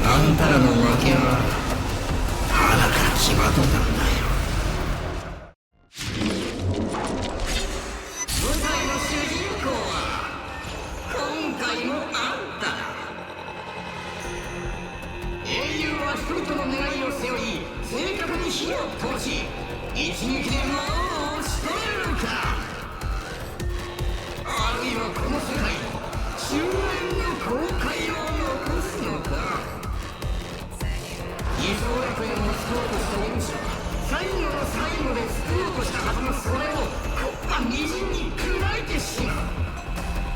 あんたらの負けははなから決まっとったんだよ。舞台の主人公は今回もあんただ。英雄は人々の願いを背負い正確に火を通し一撃で魔王を仕留めるのか、あるいはこの世界終焉の後悔を残すのか。偽装楽園を救おうとした勇者は最後の最後で救おうとしたはずのそれを木っ端みじんに砕いてしまう。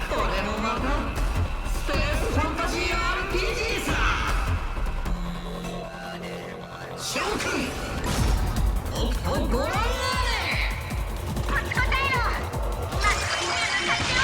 これもまたスペースファンタジー RPG さ。諸君僕とご覧あれ。答えろ。今そいつらが立ち寄る。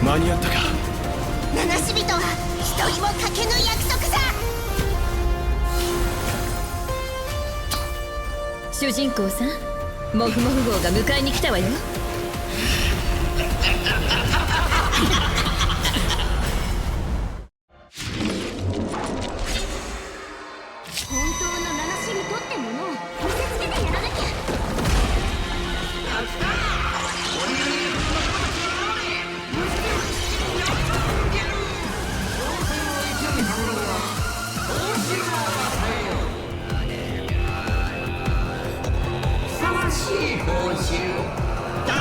間に合ったか。七死人は一人も欠けぬ約束さ。主人公さん、モフモフ号が迎えに来たわよ。本当の七死人ってものを見せつけてやらなきゃ。報酬第2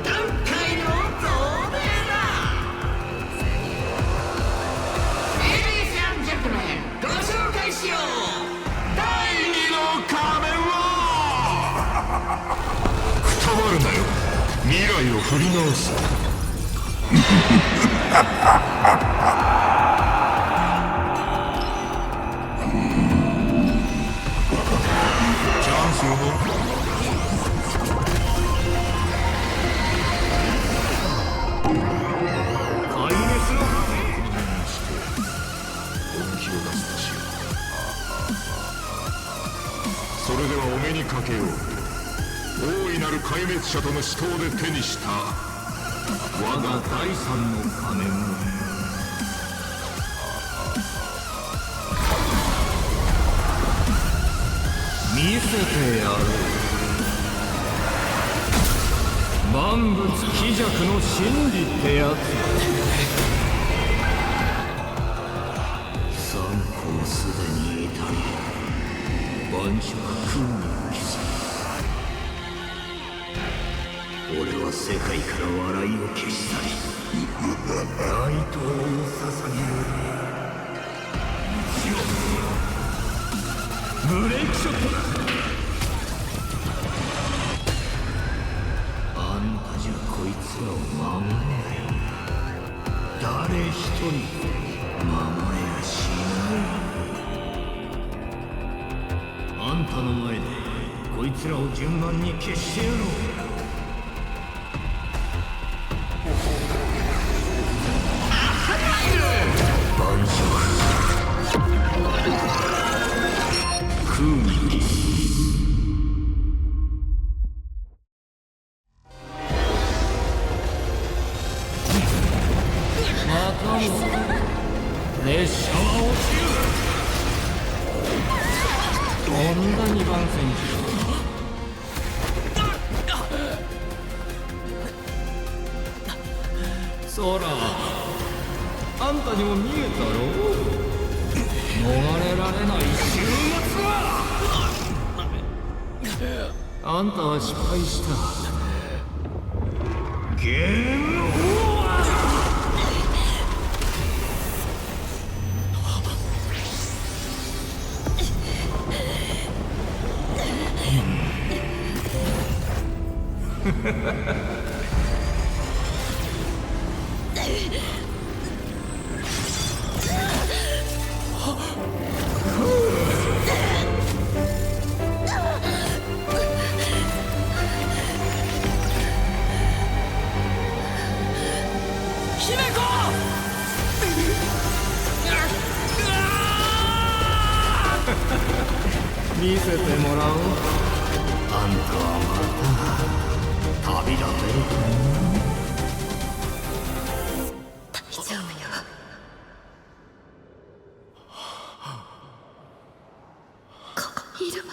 段階の増税だ。レディース&ジェントルメン、ご紹介しよう。第2の仮面はくたばるなよ。未来を振り直す。チャンスをもそれではお目にかけよう。大いなる壊滅者との死闘で手にした我が第三の仮面を。見せてやろう。万物希弱の真理ってやつ。三皇すでに至り万色空に帰す。俺は世界から笑いを消し去り大刀を捧げる。ブレイクショットだ。あんたじゃこいつらを守れない。誰一人守れやしない。あんたの前でこいつらを順番に消してやろう。万色空に帰す。またも列車は落ちる。とんだ二番線そらあんたにも見えたろ。逃れられない終末は。あんたは失敗した。ゲームオーバー。見せてもらおう。あんたはまた旅立てるか。大丈夫よ。ここにいるわ。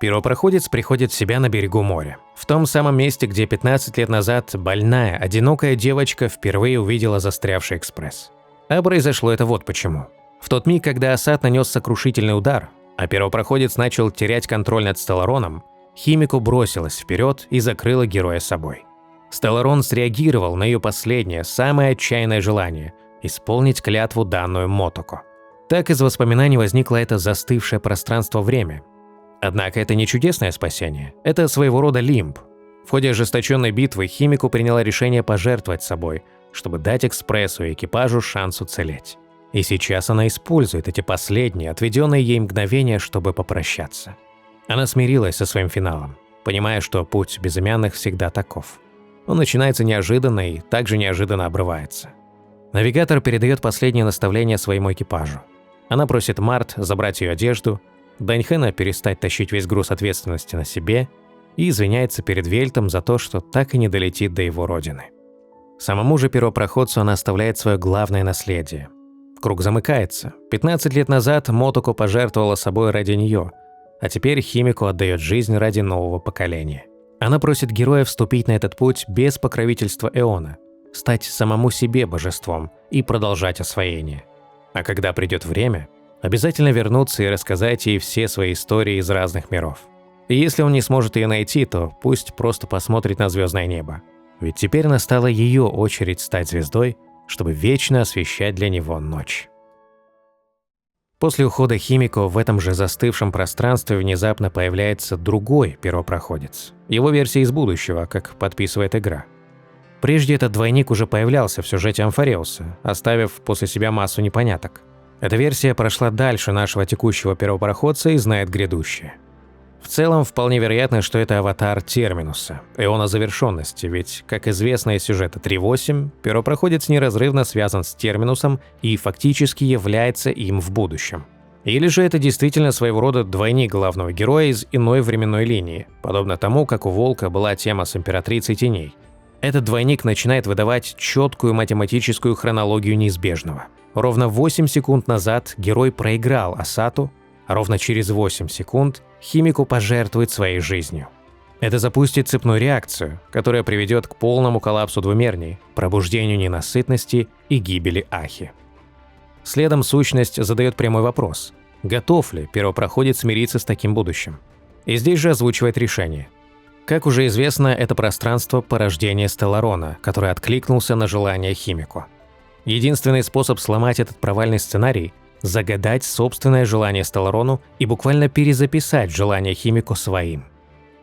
Первопроходец приходит в себя на берегу моря. В том самом месте, где 15 лет назад больная, одинокая девочка впервые увидела застрявший экспресс. А произошло это вот почему. В тот миг, когда Асад нанес сокрушительный удар, а первопроходец начал терять контроль над Стеллароном, Химико бросилась вперед и закрыла героя собой. Стелларон среагировал на ее последнее, самое отчаянное желание – исполнить клятву, данную Мотоко. Так из воспоминаний возникло это застывшее пространство-время. Однако это не чудесное спасение, это своего рода лимб. В ходе ожесточенной битвы Химико приняла решение пожертвовать собой, чтобы дать экспрессу и экипажу шанс уцелеть. И сейчас она использует эти последние, отведенные ей мгновения, чтобы попрощаться. Она смирилась со своим финалом, понимая, что путь безымянных всегда таков. Он начинается неожиданно и также неожиданно обрывается. Навигатор передает последнее наставление своему экипажу. Она просит Март забрать ее одежду, Даньхэна перестать тащить весь груз ответственности на себе и извиняется перед Вельтом за то, что так и не долетит до его родины. Самому же первопроходцу она оставляет свое главное наследие. Круг замыкается. 15 лет назад Мотоко пожертвовала собой ради нее, а теперь Химико отдает жизнь ради нового поколения. Она просит героя вступить на этот путь без покровительства Эона, стать самому себе божеством и продолжать освоение. А когда придет время, обязательно вернуться и рассказать ей все свои истории из разных миров. И если он не сможет ее найти, то пусть просто посмотрит на звездное небо. Ведь теперь настала ее очередь стать звездой, чтобы вечно освещать для него ночь. После ухода Химико в этом же застывшем пространстве внезапно появляется другой первопроходец. Его версия из будущего, как подписывает игра. Прежде этот двойник уже появлялся в сюжете Амфареуса, оставив после себя массу непоняток. Эта версия прошла дальше нашего текущего первопроходца и знает грядущее. В целом, вполне вероятно, что это аватар Терминуса, Эона завершенности, ведь, как известно из сюжета 3.8, первопроходец неразрывно связан с Терминусом и фактически является им в будущем. Или же это действительно своего рода двойник главного героя из иной временной линии, подобно тому, как у Волка была тема с Императрицей Теней. Этот двойник начинает выдавать четкую математическую хронологию неизбежного. Ровно 8 секунд назад герой проиграл Асату, а ровно через 8 секунд Химико пожертвует своей жизнью. Это запустит цепную реакцию, которая приведет к полному коллапсу двумерней, пробуждению ненасытности и гибели Ахи. Следом сущность задает прямой вопрос: готов ли первопроходец смириться с таким будущим? И здесь же озвучивает решение. Как уже известно, это пространство порождения Стелларона, который откликнулся на желание Химико. Единственный способ сломать этот провальный сценарий – загадать собственное желание Стелларону и буквально перезаписать желание Химико своим.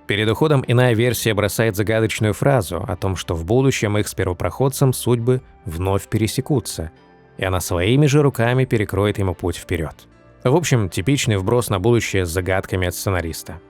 Перед уходом иная версия бросает загадочную фразу о том, что в будущем их с первопроходцем судьбы вновь пересекутся, и она своими же руками перекроет ему путь вперед. В общем, типичный вброс на будущее с загадками от сценариста.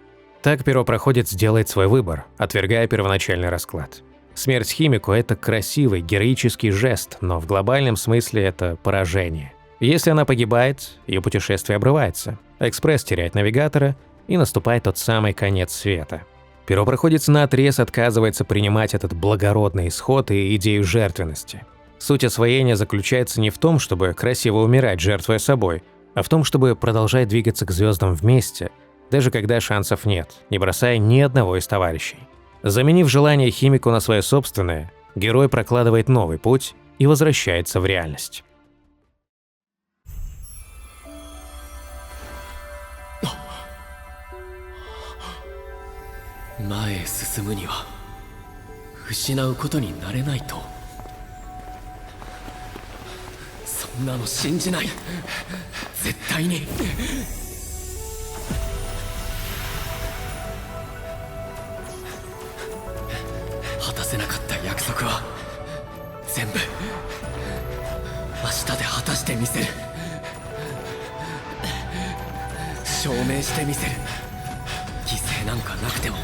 Так первопроходец делает свой выбор, отвергая первоначальный расклад. Смерть Химико – это красивый, героический жест, но в глобальном смысле это поражение. Если она погибает, ее путешествие обрывается, экспресс теряет навигатора, и наступает тот самый конец света. Первопроходец наотрез отказывается принимать этот благородный исход и идею жертвенности. Суть освоения заключается не в том, чтобы красиво умирать, жертвуя собой, а в том, чтобы продолжать двигаться к звездам вместе, даже когда шансов нет, не бросая ни одного из товарищей. Заменив желание Химико на свое собственное, герой прокладывает новый путь и возвращается в реальность. «前へ進むには失うことになれないとそんなの信じない絶対に果たせなかった約束は全部明日で果たしてみせる証明してみせる犠牲なんかなくても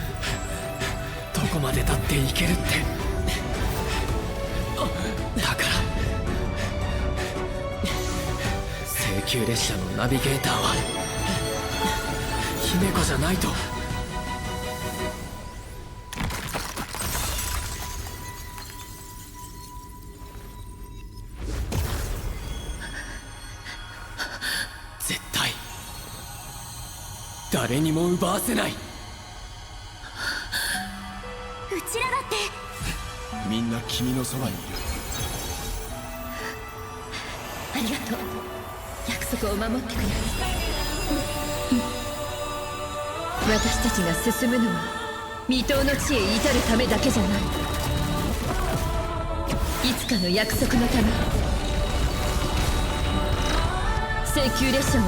どこまでだっていけるってだから急列車のナビゲーターは姫子じゃないと。絶対誰にも奪わせない。うちらだってみんな君のそばにいる。ありがとう。約束を守ってくれる。私たちが進むのは未踏の地へ至るためだけじゃない。いつかの約束のため。請求列車は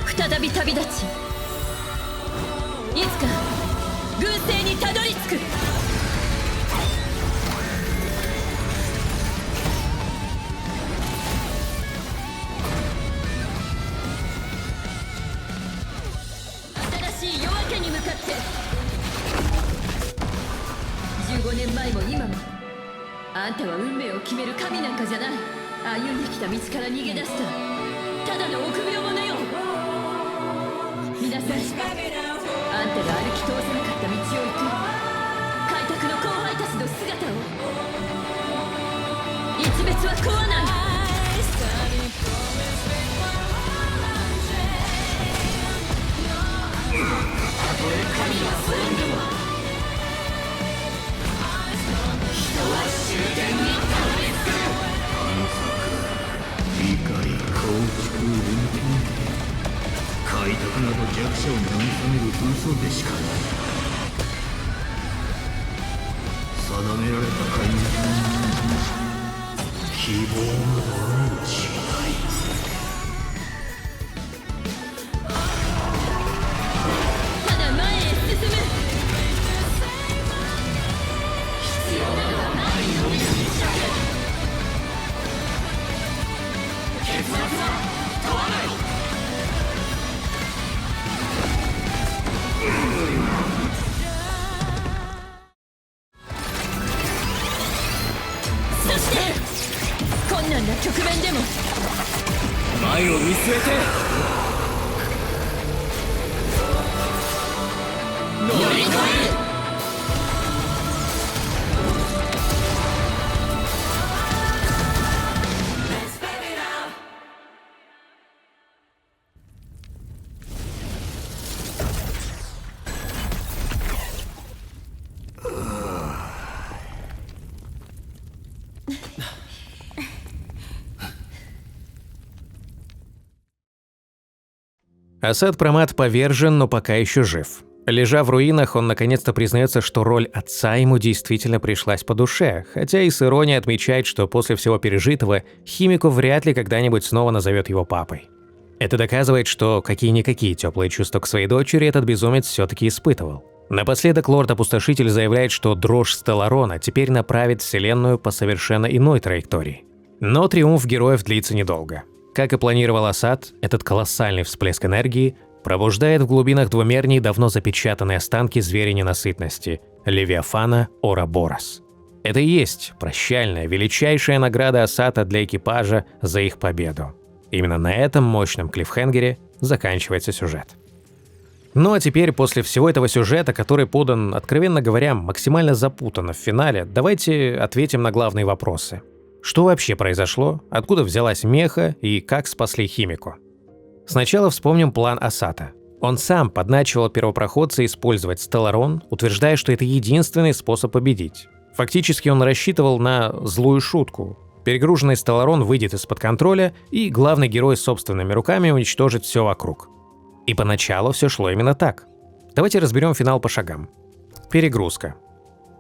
再び旅立ち、いつか軍政にたどり着く。新しい夜明けに向かって。15年前も今もあんたは運命を決める神なんかじゃない。歩んできた道から逃げ出したただの臆病者よ。皆さん、あんたが歩き通せなかった道を行く開拓の後輩たちの姿を。一別は壊ない。たとえ神が滅んでも人は終点にたどり着く。理解構築運転開拓など弱者を慰める嘘でしかない。定められた海面希望などあるしない。ただ前へ進む。必要なのは前に飛び出すだけ。結末は問わない。そして困難な局面でも前を見据えて乗り越える。Асад Прамат повержен, но пока еще жив. Лежа в руинах, он наконец-то признается, что роль отца ему действительно пришлась по душе, хотя и с иронией отмечает, что после всего пережитого Химико вряд ли когда-нибудь снова назовет его папой. Это доказывает, что какие-никакие теплые чувства к своей дочери этот безумец все-таки испытывал. Напоследок лорд-опустошитель заявляет, что дрожь Стелларона теперь направит вселенную по совершенно иной траектории. Но триумф героев длится недолго. Как и планировал Асад, этот колоссальный всплеск энергии пробуждает в глубинах двумерний давно запечатанные останки зверя ненасытности – Левиафана Ораборос. Это и есть прощальная, величайшая награда Асада для экипажа за их победу. Именно на этом мощном клиффхенгере заканчивается сюжет. Ну а теперь, после всего этого сюжета, который подан, откровенно говоря, максимально запутанно в финале, давайте ответим на главные вопросы. Что вообще произошло, откуда взялась Меха и как спасли Химико? Сначала вспомним план Асата. Он сам подначивал первопроходца использовать Стелларон, утверждая, что это единственный способ победить. Фактически он рассчитывал на злую шутку. Перегруженный Стелларон выйдет из-под контроля, и главный герой собственными руками уничтожит все вокруг. И поначалу все шло именно так. Давайте разберем финал по шагам. Перегрузка.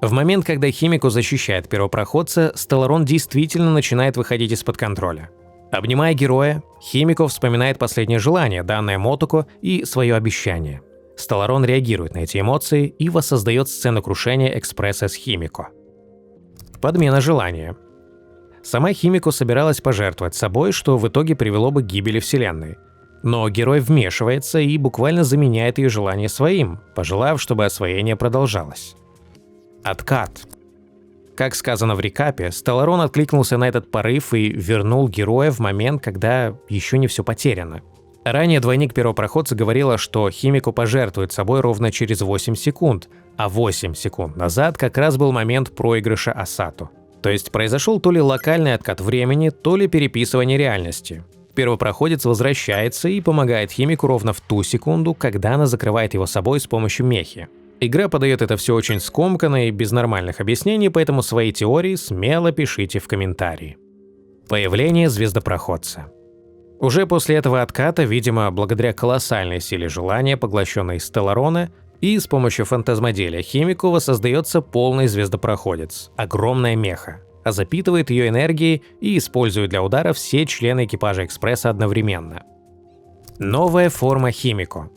В момент, когда Химико защищает первопроходца, Стелларон действительно начинает выходить из-под контроля. Обнимая героя, Химико вспоминает последнее желание, данное Мотоко, и свое обещание. Стелларон реагирует на эти эмоции и воссоздает сцену крушения экспресса с Химико. Подмена желания. Сама Химико собиралась пожертвовать собой, что в итоге привело бы к гибели Вселенной. Но герой вмешивается и буквально заменяет ее желание своим, пожелав, чтобы освоение продолжалось. Откат. Как сказано в рекапе, Стелларон откликнулся на этот порыв и вернул героя в момент, когда еще не все потеряно. Ранее двойник первопроходца говорила, что Химико пожертвует собой ровно через 8 секунд, а 8 секунд назад как раз был момент проигрыша Асато. То есть произошел то ли локальный откат времени, то ли переписывание реальности. Первопроходец возвращается и помогает Химико ровно в ту секунду, когда она закрывает его собой с помощью мехи. Игра подает это все очень скомканно и без нормальных объяснений, поэтому свои теории смело пишите в комментарии. Появление звездопроходца. Уже после этого отката, видимо, благодаря колоссальной силе желания, поглощенной из Стелларона, и с помощью фантазмоделия Химико воссоздается полный звездопроходец, огромная меха, а запитывает ее энергией и использует для удара все члены экипажа экспресса одновременно. Новая форма Химико.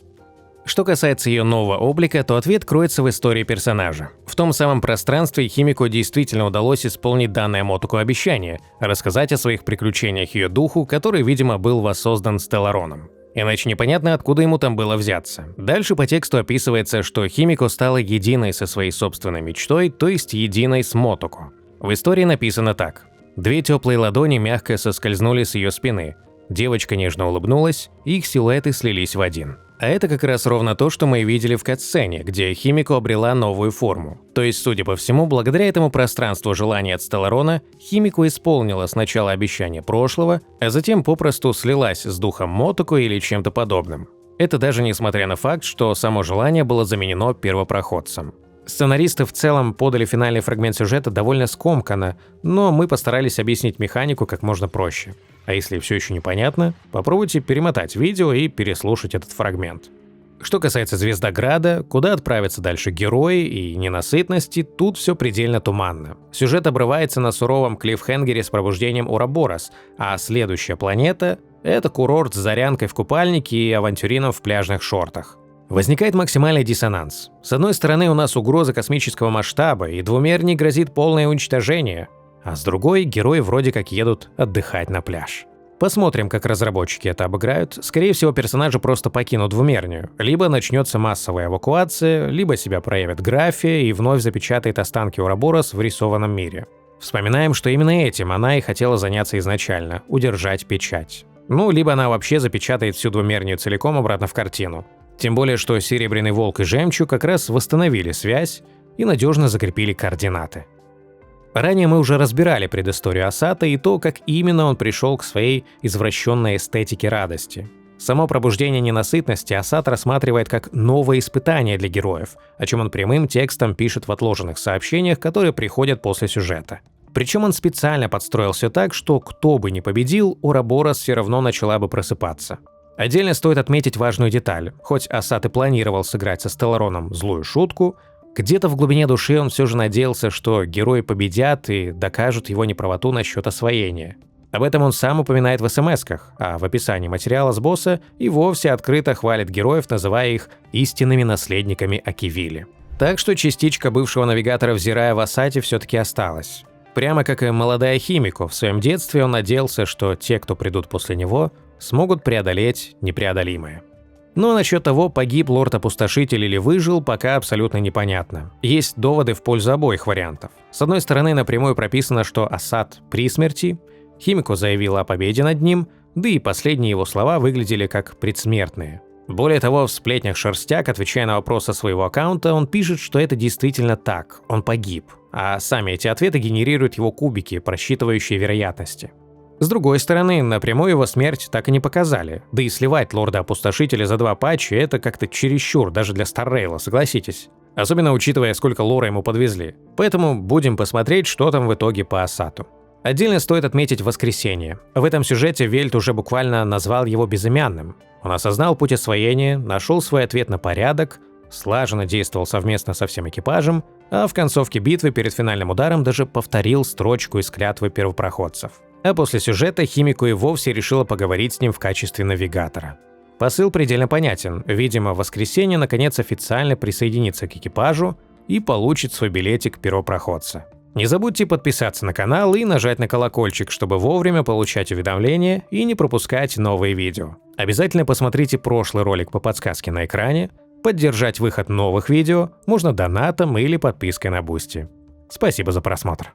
Что касается ее нового облика, то ответ кроется в истории персонажа. В том самом пространстве Химико действительно удалось исполнить данное Мотоку обещание – рассказать о своих приключениях ее духу, который, видимо, был воссоздан Стеллароном. Иначе непонятно, откуда ему там было взяться. Дальше по тексту описывается, что Химико стала единой со своей собственной мечтой, то есть единой с Мотоку. В истории написано так. 2 теплые ладони мягко соскользнули с ее спины. Девочка нежно улыбнулась, и их силуэты слились в один. А это как раз ровно то, что мы и видели в катсцене, где Химико обрела новую форму. То есть, судя по всему, благодаря этому пространству желаний от Стелларона, Химико исполнила сначала обещание прошлого, а затем попросту слилась с духом Мотоку или чем-то подобным. Это даже несмотря на факт, что само желание было заменено первопроходцем. Сценаристы в целом подали финальный фрагмент сюжета довольно скомканно, но мы постарались объяснить механику как можно проще. А если все еще непонятно, попробуйте перемотать видео и переслушать этот фрагмент. Что касается Звездограда, куда отправятся дальше герои и ненасытности, тут все предельно туманно. Сюжет обрывается на суровом клиффхенгере с пробуждением Ураборос, а следующая планета – это курорт с зарянкой в купальнике и авантюрином в пляжных шортах. Возникает максимальный диссонанс. С одной стороны, у нас угроза космического масштаба, и двумерник грозит полное уничтожение, а с другой, герои вроде как едут отдыхать на пляж. Посмотрим, как разработчики это обыграют. Скорее всего, персонажи просто покинут двумернюю. Либо начнется массовая эвакуация, либо себя проявит Графия и вновь запечатает останки Ураборос в рисованном мире. Вспоминаем, что именно этим она и хотела заняться изначально – удержать печать. Ну, либо она вообще запечатает всю двумернюю целиком обратно в картину. Тем более, что Серебряный Волк и Жемчуг как раз восстановили связь и надежно закрепили координаты. Ранее мы уже разбирали предысторию Асато и то, как именно он пришел к своей извращенной эстетике радости. Само пробуждение ненасытности Асато рассматривает как новое испытание для героев, о чем он прямым текстом пишет в отложенных сообщениях, которые приходят после сюжета. Причем он специально подстроил все так, что кто бы ни победил, Ураборос все равно начала бы просыпаться. Отдельно стоит отметить важную деталь. Хоть Асато планировал сыграть со Стеллароном злую шутку, где-то в глубине души он все же надеялся, что герои победят и докажут его неправоту насчет освоения. Об этом он сам упоминает в смс-ках, а в описании материала с босса и вовсе открыто хвалит героев, называя их истинными наследниками Акивили. Так что частичка бывшего навигатора Взирая в Асате все-таки осталась. Прямо как и молодая Химико, в своем детстве он надеялся, что те, кто придут после него, смогут преодолеть непреодолимое. Но насчет того, погиб лорд-опустошитель или выжил, пока абсолютно непонятно. Есть доводы в пользу обоих вариантов. С одной стороны, напрямую прописано, что Асат при смерти, Химико заявила о победе над ним, да и последние его слова выглядели как предсмертные. Более того, в сплетнях Шерстяк, отвечая на вопрос со своего аккаунта, он пишет, что это действительно так, он погиб, а сами эти ответы генерируют его кубики, просчитывающие вероятности. С другой стороны, напрямую его смерть так и не показали, да и сливать лорда-опустошителя за 2 патча – это как-то чересчур даже для Старрейла, согласитесь. Особенно учитывая, сколько лора ему подвезли. Поэтому будем посмотреть, что там в итоге по Асату. Отдельно стоит отметить воскресенье. В этом сюжете Вельт уже буквально назвал его безымянным. Он осознал путь освоения, нашел свой ответ на порядок, слаженно действовал совместно со всем экипажем, а в концовке битвы перед финальным ударом даже повторил строчку из клятвы первопроходцев. А после сюжета Химико и вовсе решила поговорить с ним в качестве навигатора. Посыл предельно понятен. Видимо, в воскресенье наконец официально присоединится к экипажу и получит свой билетик первопроходца. Не забудьте подписаться на канал и нажать на колокольчик, чтобы вовремя получать уведомления и не пропускать новые видео. Обязательно посмотрите прошлый ролик по подсказке на экране. Поддержать выход новых видео можно донатом или подпиской на Бусти. Спасибо за просмотр.